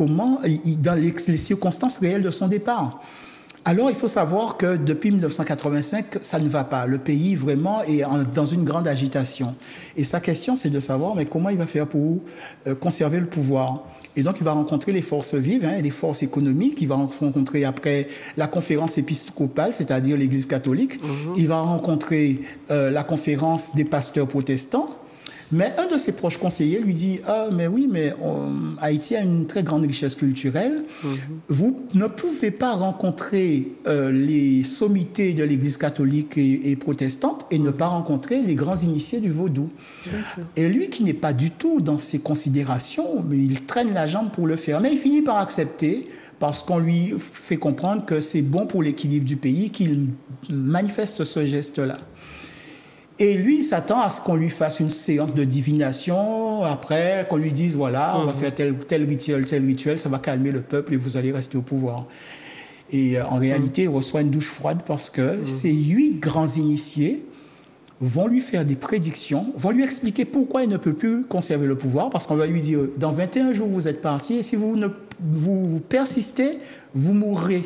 Speaker 2: dans les circonstances réelles de son départ. Alors, il faut savoir que depuis 1985, ça ne va pas. Le pays, vraiment, est dans une grande agitation. Et sa question, c'est de savoir mais comment il va faire pour conserver le pouvoir. Et donc, il va rencontrer les forces vives, les forces économiques. Il va rencontrer après la conférence épiscopale, c'est-à-dire l'Église catholique. Il va rencontrer la conférence des pasteurs protestants. Mais un de ses proches conseillers lui dit « Ah, mais oui, mais Haïti a une très grande richesse culturelle. Vous ne pouvez pas rencontrer les sommités de l'Église catholique et protestante et ne pas rencontrer les grands initiés du vaudou. » Et lui, qui n'est pas du tout dans ses considérations, mais il traîne la jambe pour le faire. Mais il finit par accepter parce qu'on lui fait comprendre que c'est bon pour l'équilibre du pays qu'il manifeste ce geste-là. Et lui, il s'attend à ce qu'on lui fasse une séance de divination, après qu'on lui dise, voilà, on va faire tel rituel, ça va calmer le peuple et vous allez rester au pouvoir. Et en réalité, il reçoit une douche froide parce que ces 8 grands initiés vont lui faire des prédictions, vont lui expliquer pourquoi il ne peut plus conserver le pouvoir, parce qu'on va lui dire, dans 21 jours, vous êtes parti, et si vous persistez, vous mourrez.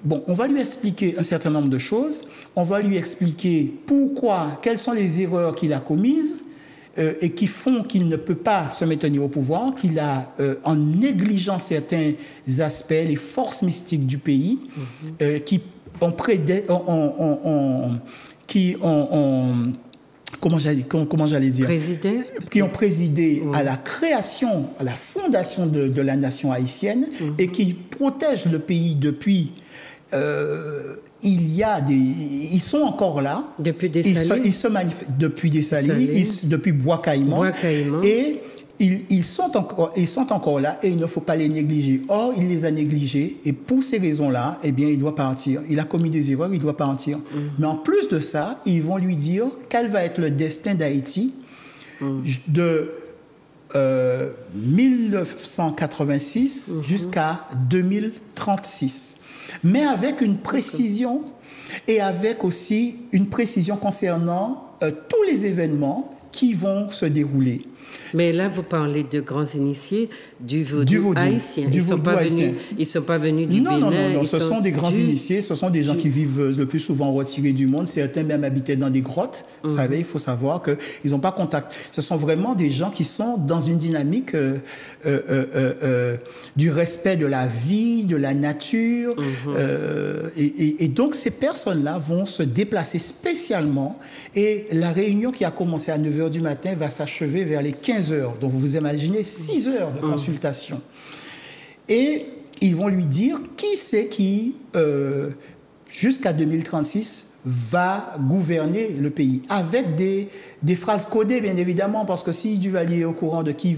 Speaker 2: Bon, on va lui expliquer un certain nombre de choses, on va lui expliquer quelles sont les erreurs qu'il a commises et qui font qu'il ne peut pas se maintenir au pouvoir, qu'il a, en négligeant certains aspects, les forces mystiques du pays, qui ont qui ont présidé à la création, à la fondation de la nation haïtienne et qui protègent le pays depuis. Ils sont encore là.
Speaker 1: Depuis Dessalines.
Speaker 2: Ils se manifestent depuis Dessalines, depuis Bois-Caïman. Et ils sont encore là et il ne faut pas les négliger. Or, il les a négligés et pour ces raisons-là, eh bien, il doit partir. Il a commis des erreurs, il doit partir. Mais en plus de ça, ils vont lui dire quel va être le destin d'Haïti de 1986 jusqu'à 2036. Mais avec une précision et avec aussi une précision concernant tous les événements qui vont se dérouler.
Speaker 1: Mais là, vous parlez de grands initiés du vaudou haïtien. Ils ne sont pas venus du Bénin.
Speaker 2: Non, ce sont des grands initiés, ce sont des gens qui vivent le plus souvent retirés du monde. Certains même habitaient dans des grottes. Vous savez, il faut savoir qu'ils n'ont pas contact. Ce sont vraiment des gens qui sont dans une dynamique du respect de la vie, de la nature. Et donc, ces personnes-là vont se déplacer spécialement. Et la réunion qui a commencé à 9h du matin va s'achever vers les 15 heures. Donc, vous imaginez 6 heures de consultation. Et ils vont lui dire qui c'est qui, jusqu'à 2036, va gouverner le pays. Avec des phrases codées, bien évidemment, parce que si Duvalier est au courant de qui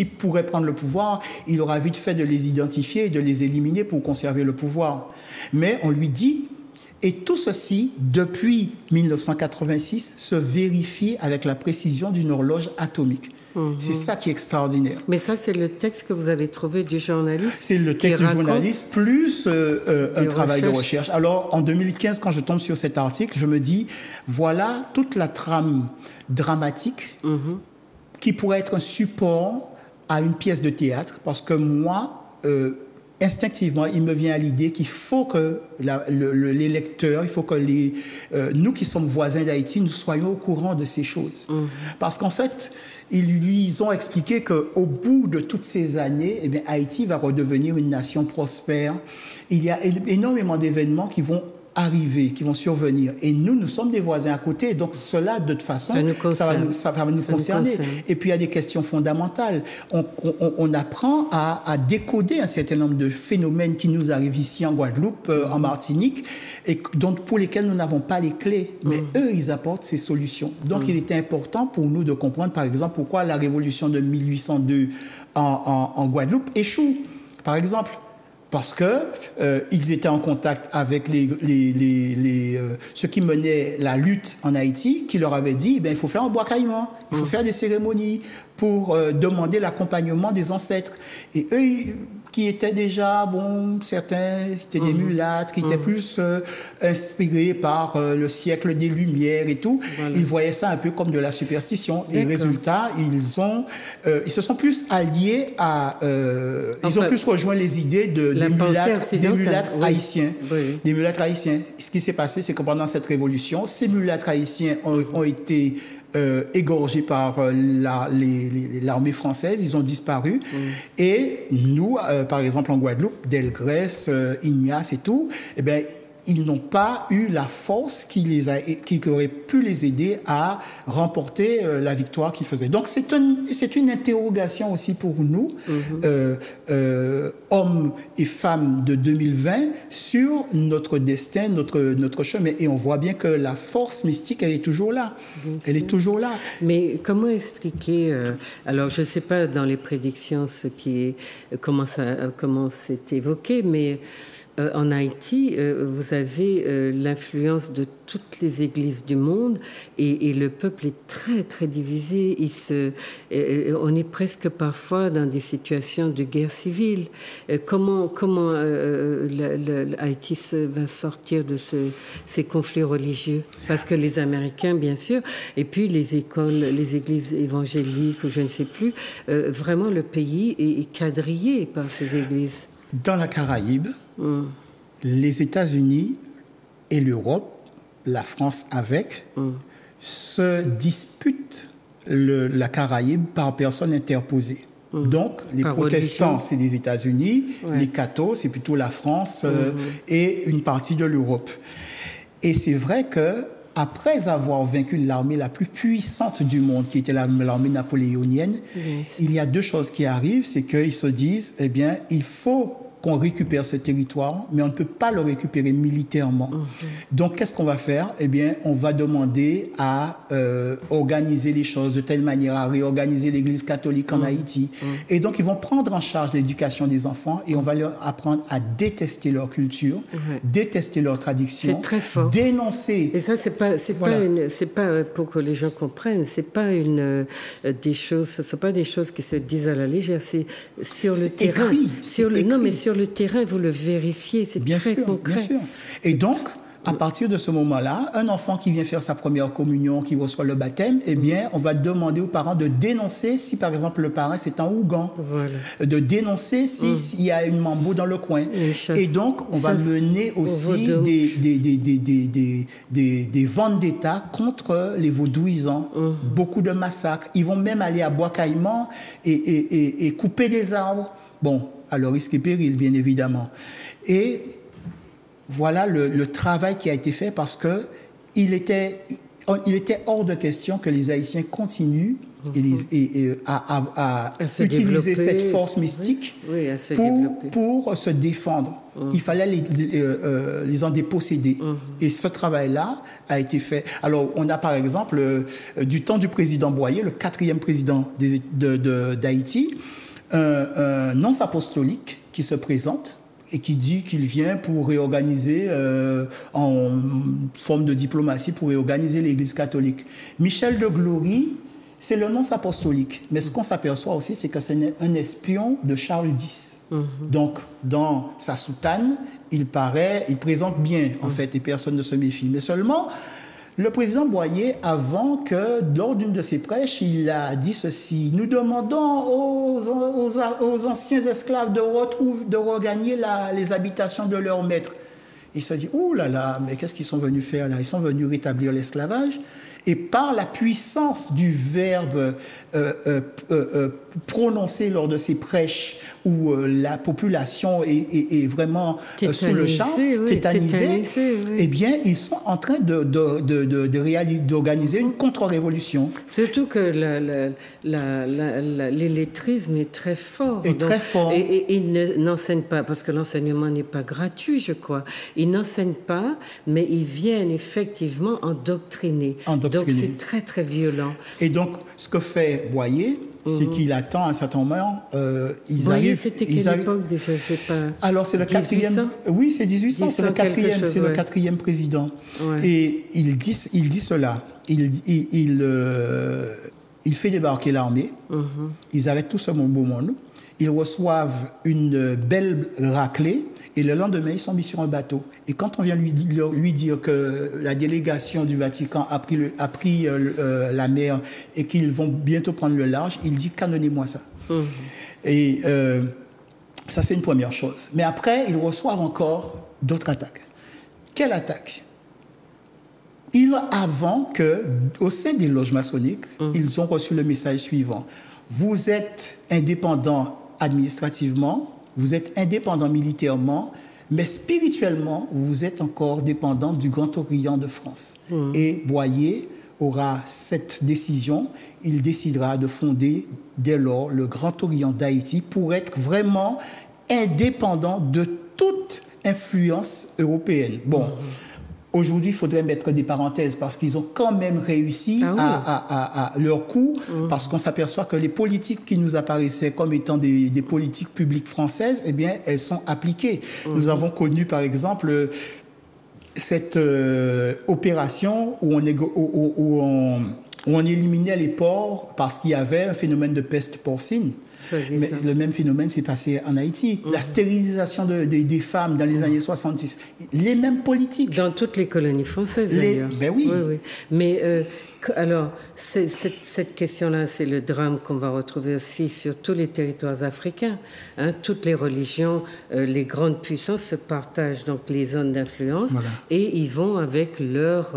Speaker 2: pourrait prendre le pouvoir, il aura vite fait de les identifier et de les éliminer pour conserver le pouvoir. Mais on lui dit... Et tout ceci, depuis 1986, se vérifie avec la précision d'une horloge atomique. C'est ça qui est extraordinaire.
Speaker 1: Mais ça, c'est le texte que vous avez trouvé du journaliste?
Speaker 2: C'est le texte du journaliste, plus un travail de recherche. Alors, en 2015, quand je tombe sur cet article, je me dis, voilà toute la trame dramatique qui pourrait être un support à une pièce de théâtre, parce que moi... instinctivement, il me vient à l'idée qu'il faut que les lecteurs, il faut que nous qui sommes voisins d'Haïti, nous soyons au courant de ces choses. Parce qu'en fait, ils ont expliqué qu'au bout de toutes ces années, eh bien, Haïti va redevenir une nation prospère. Il y a énormément d'événements qui vont arriver, qui vont survenir. Et nous sommes des voisins à côté. Donc cela, de toute façon, ça va nous concerner. Et puis il y a des questions fondamentales. On apprend à décoder un certain nombre de phénomènes qui nous arrivent ici en Guadeloupe, en Martinique, et donc pour lesquels nous n'avons pas les clés. Mais eux, ils apportent ces solutions. Donc il était important pour nous de comprendre, par exemple, pourquoi la révolution de 1802 en Guadeloupe échoue. Par exemple, parce que ils étaient en contact avec ceux qui menaient la lutte en Haïti, qui leur avaient dit, il faut faire un Bois-Caïman, il faut faire des cérémonies pour demander l'accompagnement des ancêtres. Et eux, qui étaient déjà, certains, c'était des mulâtres, qui étaient plus inspirés par le siècle des Lumières et tout. Voilà. Ils voyaient ça un peu comme de la superstition. D'accord. Et résultat, ils se sont plus alliés ils ont plus rejoint les idées des mulâtres haïtiens. Oui. Des mulâtres haïtiens. Ce qui s'est passé, c'est que pendant cette révolution, ces mulâtres haïtiens ont été égorgés par l'armée française, ils ont disparu. Et nous, par exemple en Guadeloupe, Delgrès, Ignace et tout, ils n'ont pas eu la force qui aurait pu les aider à remporter la victoire qu'ils faisaient. Donc c'est une interrogation aussi pour nous, hommes et femmes de 2020, sur notre destin, notre chemin. Et on voit bien que la force mystique, elle est toujours là. Elle est toujours là.
Speaker 1: Mais comment expliquer, alors je ne sais pas dans les prédictions comment c'est évoqué, mais en Haïti, vous avez l'influence de toutes les églises du monde et le peuple est très, très divisé. On est presque parfois dans des situations de guerre civile. Comment Haïti va sortir de ces conflits religieux? Parce que les Américains, bien sûr, et puis les écoles, les églises évangéliques, ou je ne sais plus, vraiment le pays est quadrillé par ces églises.
Speaker 2: Dans la Caraïbe, les États-Unis et l'Europe, la France avec, se disputent la Caraïbe par personne interposée. Donc, les protestants, c'est les États-Unis, les cathos, c'est plutôt la France et une partie de l'Europe. Et c'est vrai que après avoir vaincu l'armée la plus puissante du monde, qui était l'armée napoléonienne, il y a deux choses qui arrivent, c'est qu'ils se disent, eh bien, il faut qu'on récupère ce territoire, mais on ne peut pas le récupérer militairement. Donc, qu'est-ce qu'on va faire? Eh bien, on va demander à organiser les choses de telle manière, à réorganiser l'Église catholique en Haïti. Et donc, ils vont prendre en charge l'éducation des enfants et on va leur apprendre à détester leur culture, détester leur tradition,
Speaker 1: c'est très fort.
Speaker 2: Dénoncer.
Speaker 1: Et ça, c'est pas pour que les gens comprennent, c'est pas des choses, ce sont pas des choses qui se disent à la légère, c'est sur le terrain. Non, mais sur le terrain, vous le vérifiez, c'est très concret.
Speaker 2: Bien sûr. Et donc, à partir de ce moment-là, un enfant qui vient faire sa première communion, qui reçoit le baptême, eh bien, on va demander aux parents de dénoncer si, par exemple, le parrain, c'est un Ougan. De dénoncer s'il y a une mambo dans le coin. Et donc, on va mener aussi des vendettas contre les vaudouisants. Beaucoup de massacres. Ils vont même aller à Bois-Caïman et couper des arbres. Bon, à leur risque et péril, bien évidemment. Et voilà le travail qui a été fait parce que il était hors de question que les Haïtiens continuent à utiliser cette force mystique pour se défendre. Il fallait les en déposséder. Et ce travail-là a été fait. Alors, on a par exemple, du temps du président Boyer, le 4e président d'Haïti, un nonce apostolique qui se présente et qui dit qu'il vient pour réorganiser, en forme de diplomatie, pour réorganiser l'Église catholique. Michel de Glory, c'est le nonce apostolique. Mais ce qu'on s'aperçoit aussi, c'est que c'est un espion de Charles X. Donc, dans sa soutane, il présente bien, en fait, et personne ne se méfie. Mais seulement, le président Boyer, lors d'une de ses prêches, il a dit ceci: nous demandons aux anciens esclaves de regagner les habitations de leurs maîtres. Il se dit, ouh là là, mais qu'est-ce qu'ils sont venus faire là? Ils sont venus rétablir l'esclavage. Et par la puissance du verbe prononcé lors de ces prêches, où la population est vraiment sous le charme, tétanisée, eh bien, ils sont en train d'organiser une contre-révolution.
Speaker 1: Surtout que l'illettrisme est très fort.
Speaker 2: Très fort.
Speaker 1: Et ils n'enseignent pas, parce que l'enseignement n'est pas gratuit, je crois. Ils n'enseignent pas, mais ils viennent effectivement endoctriner. Donc c'est très, très violent.
Speaker 2: Et donc, ce que fait Boyer, c'est qu'il attend un certain moment.
Speaker 1: Boyer, c'était quelle époque déjà? Je sais pas.
Speaker 2: Alors, c'est le 4e. Oui, c'est 1800, c'est le 4e. C'est le 4e président. Et il dit cela. Il fait débarquer l'armée. Ils arrêtent tout ce beau monde. Ils reçoivent une belle raclée et le lendemain, ils sont mis sur un bateau. Et quand on vient lui dire que la délégation du Vatican a pris la mer et qu'ils vont bientôt prendre le large, il dit « canonnez-moi ça ». Et ça, c'est une première chose. Mais après, ils reçoivent encore d'autres attaques. Quelle attaque? Avant qu'au sein des loges maçonniques, ils ont reçu le message suivant: vous êtes indépendants administrativement, vous êtes indépendants militairement, Mais spirituellement, vous êtes encore dépendant du Grand Orient de France. Et Boyer aura cette décision. Il décidera de fonder dès lors le Grand Orient d'Haïti pour être vraiment indépendant de toute influence européenne. Bon, aujourd'hui, il faudrait mettre des parenthèses parce qu'ils ont quand même réussi à leur coup, parce qu'on s'aperçoit que les politiques qui nous apparaissaient comme étant des politiques publiques françaises, eh bien, elles sont appliquées. Nous avons connu, par exemple, cette opération où on éliminait les porcs parce qu'il y avait un phénomène de peste porcine. Mais le même phénomène s'est passé en Haïti. La stérilisation des femmes dans les années 70. Les mêmes politiques.
Speaker 1: Dans toutes les colonies françaises, d'ailleurs.
Speaker 2: Ben oui.
Speaker 1: Oui. Mais alors, cette question-là, c'est le drame qu'on va retrouver aussi sur tous les territoires africains. Hein, toutes les religions, les grandes puissances se partagent donc les zones d'influence et ils vont avec leur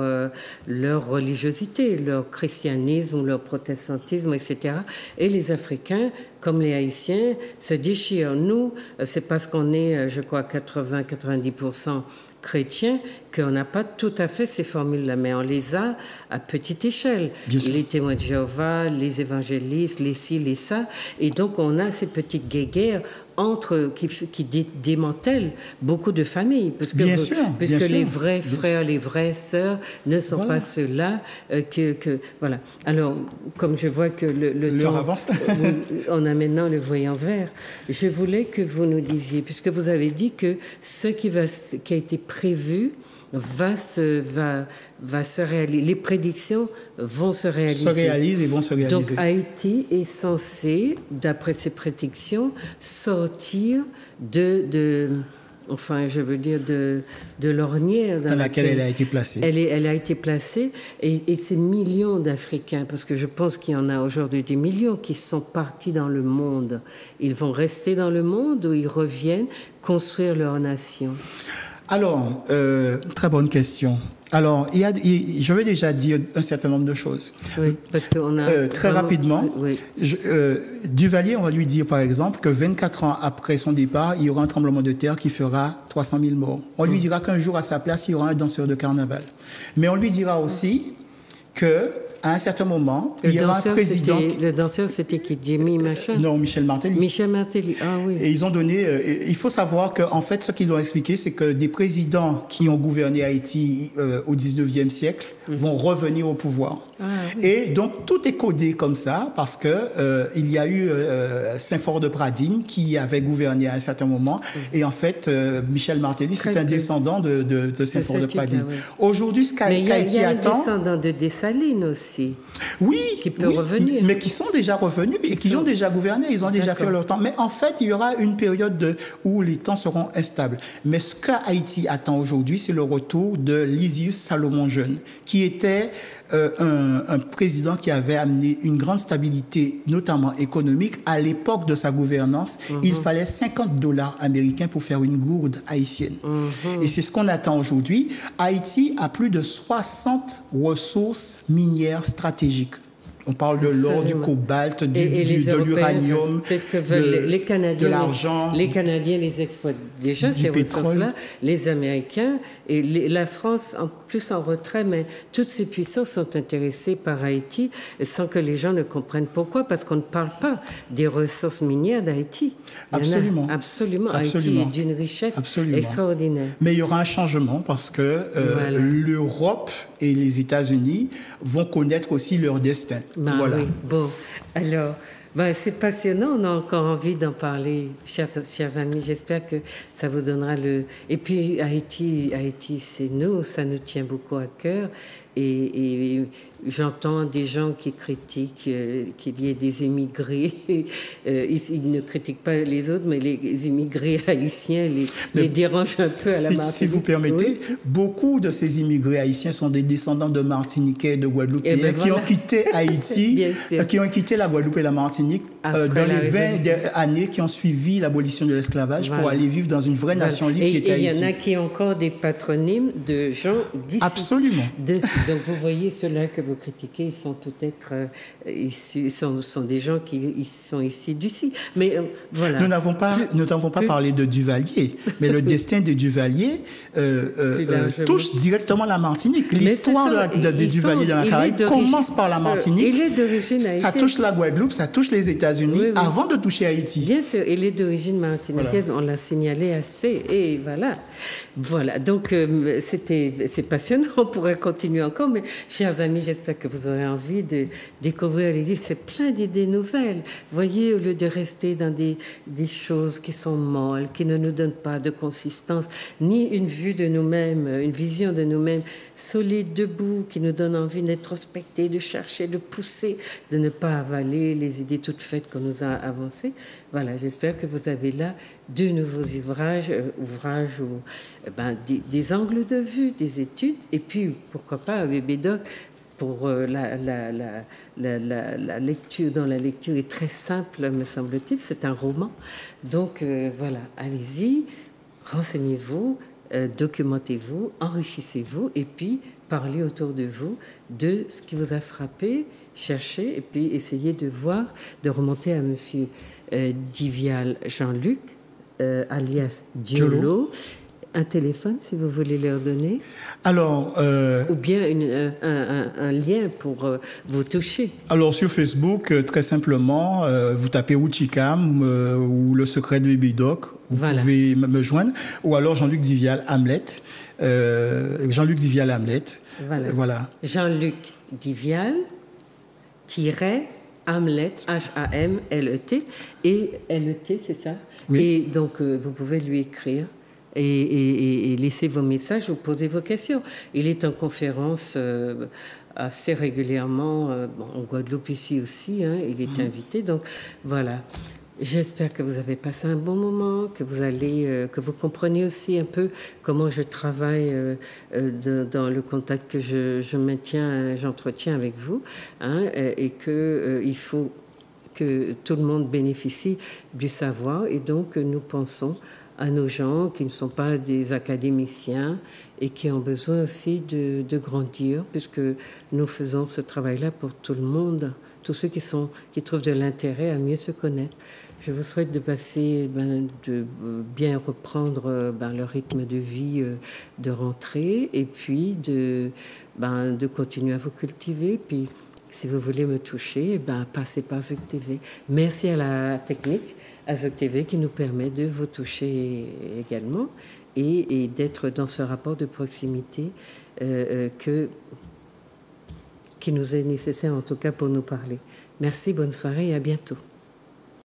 Speaker 1: religiosité, leur christianisme ou leur protestantisme, etc. Et les Africains, comme les Haïtiens, se déchirent. Nous, c'est parce qu'on est, je crois, 80-90% chrétiens qu'on n'a pas tout à fait ces formules-là, mais on les a à petite échelle. Les témoins de Jéhovah, les évangélistes, les ci, les ça. Et donc, on a ces petites guéguerres qui démantèlent beaucoup de familles. Parce que les vrais frères, les vraies sœurs ne sont pas ceux-là voilà. Alors, comme je vois que le temps
Speaker 2: avance.
Speaker 1: On a maintenant le voyant vert, je voulais que vous nous disiez, puisque vous avez dit que ce qui a été prévu va se réaliser. Les prédictions vont se réaliser.
Speaker 2: Se réalisent et vont se réaliser.
Speaker 1: Donc Haïti est censé, d'après ces prédictions, sortir de l'ornière
Speaker 2: dans laquelle elle a été placée.
Speaker 1: Elle a été placée et ces millions d'Africains, parce que je pense qu'il y en a aujourd'hui des millions qui sont partis dans le monde. Ils vont rester dans le monde ou ils reviennent construire leur nation?
Speaker 2: Alors, très bonne question. Alors, je vais déjà dire un certain nombre de choses.
Speaker 1: Oui, parce qu'on a...
Speaker 2: très rapidement, Duvalier, on va lui dire par exemple que 24 ans après son départ, il y aura un tremblement de terre qui fera 300 000 morts. On lui dira qu'un jour, à sa place, il y aura un danseur de carnaval. Mais on lui dira aussi que à un certain moment, il y aura un président...
Speaker 1: Le danseur, c'était qui? Jimmy machin?
Speaker 2: Non, Michel Martelly.
Speaker 1: Michel Martelly, ah oui.
Speaker 2: Et ils ont donné... il faut savoir qu'en fait, ce qu'ils ont expliqué, c'est que des présidents qui ont gouverné Haïti au 19e siècle vont revenir au pouvoir. Ah, oui. Et donc, tout est codé comme ça parce que il y a eu Saint-Fort de Pradine qui avait gouverné à un certain moment. Et en fait, Michel Martelly, c'est un descendant de Saint-Fort de Pradine. Oui. Aujourd'hui, ce qu'Haïti attend...
Speaker 1: un descendant de Dessalines aussi.
Speaker 2: Oui,
Speaker 1: qui peut revenir.
Speaker 2: Mais qui sont déjà revenus et qui ont déjà gouverné, ils ont déjà fait leur temps. Mais en fait, il y aura une période où les temps seront instables. Mais ce qu'Haïti attend aujourd'hui, c'est le retour de Lysius Salomon Jeune, qui était un président qui avait amené une grande stabilité, notamment économique. À l'époque de sa gouvernance, il fallait $50 américains pour faire une gourde haïtienne. Et c'est ce qu'on attend aujourd'hui. Haïti a plus de 60 ressources minières stratégiques. On parle de l'or, du cobalt, de l'uranium,
Speaker 1: c'est ce que veulent les Canadiens,
Speaker 2: de l'argent.
Speaker 1: Les Canadiens les exploitent déjà, ces ressources-là. Les Américains et la France, en plus en retrait, mais toutes ces puissances sont intéressées par Haïti sans que les gens ne comprennent pourquoi, parce qu'on ne parle pas des ressources minières d'Haïti.
Speaker 2: Absolument.
Speaker 1: Absolument. Haïti est d'une richesse extraordinaire.
Speaker 2: Mais il y aura un changement parce que l'Europe et les États-Unis vont connaître aussi leur destin. Voilà.
Speaker 1: Oui. Bon, alors, c'est passionnant. On a encore envie d'en parler, chers amis. J'espère que ça vous donnera le... Et puis, Haïti, c'est nous, ça nous tient beaucoup à cœur. Et j'entends des gens qui critiquent qu'il y ait des immigrés. Ils ne critiquent pas les autres, mais les immigrés haïtiens les dérangent un peu à la Martinique.
Speaker 2: Si vous permettez, beaucoup de ces immigrés haïtiens sont des descendants de Martiniquais et de Guadeloupéens qui ont quitté Haïti, qui ont quitté la Guadeloupe et la Martinique dans les 20 années qui ont suivi l'abolition de l'esclavage pour aller vivre dans une vraie nation libre qui était Haïti.
Speaker 1: Et il y en a qui ont encore des patronymes de gens d'ici.
Speaker 2: Absolument.
Speaker 1: Donc vous voyez, ceux-là que vous critiquez, ils sont peut-être issus, sont des gens qui sont ici d'ici. Mais voilà.
Speaker 2: Nous n'avons pas parlé de Duvalier, mais le destin de Duvalier touche directement la Martinique. L'histoire de Duvalier dans la Caraïbe commence par la Martinique.
Speaker 1: Il est d'origine haïtienne.
Speaker 2: Ça touche la Guadeloupe, ça touche les États-Unis, oui, avant de toucher Haïti.
Speaker 1: Bien sûr, il est d'origine martiniquaise, on l'a signalé assez, et voilà. Voilà, donc c'est passionnant, on pourrait continuer encore, mais chers amis, j'espère que vous aurez envie de découvrir les livres. C'est plein d'idées nouvelles. Voyez, au lieu de rester dans des choses qui sont molles, qui ne nous donnent pas de consistance, ni une vue de nous-mêmes, une vision de nous-mêmes solide, debout, qui nous donne envie d'introspecter, de chercher, de pousser, de ne pas avaler les idées toutes faites qu'on nous a avancées. Voilà, j'espère que vous avez là de nouveaux ouvrages ou des angles de vue, des études, et puis pourquoi pas un bébé-doc pour la lecture, dont la lecture est très simple, me semble-t-il. C'est un roman. Donc voilà, allez-y, renseignez-vous, documentez-vous, enrichissez-vous, et puis parlez autour de vous de ce qui vous a frappé, cherchez, et puis essayez de voir, de remonter à monsieur Divial Jean-Luc, alias Diolo. Un téléphone, si vous voulez leur donner.
Speaker 2: Alors,
Speaker 1: ou bien un lien pour vous toucher.
Speaker 2: Alors, sur Facebook, très simplement, vous tapez Ouchikam ou Le Secret de Bébé-Doc. Vous pouvez me joindre. Ou alors Jean-Luc Divial Hamlet. Jean-Luc Divial Hamlet. Voilà.
Speaker 1: Jean-Luc Divial Hamlet, H-A-M-L-E-T. Et L-E-T, c'est ça? Oui. Et donc, vous pouvez lui écrire. Et laissez vos messages ou posez vos questions. Il est en conférence assez régulièrement, en Guadeloupe ici aussi, il est invité. Donc voilà, j'espère que vous avez passé un bon moment, que vous comprenez aussi un peu comment je travaille dans le contact que je maintiens, j'entretiens avec vous, et que il faut que tout le monde bénéficie du savoir, et donc nous pensons à nos gens qui ne sont pas des académiciens et qui ont besoin aussi de grandir, puisque nous faisons ce travail-là pour tout le monde, tous ceux qui trouvent de l'intérêt à mieux se connaître. Je vous souhaite de passer, de bien reprendre le rythme de vie de rentrée, et puis de continuer à vous cultiver. Puis, si vous voulez me toucher, passez par Zouk TV. Merci à la technique, à Zouk TV, qui nous permet de vous toucher également et d'être dans ce rapport de proximité qui nous est nécessaire, en tout cas, pour nous parler. Merci, bonne soirée et à bientôt.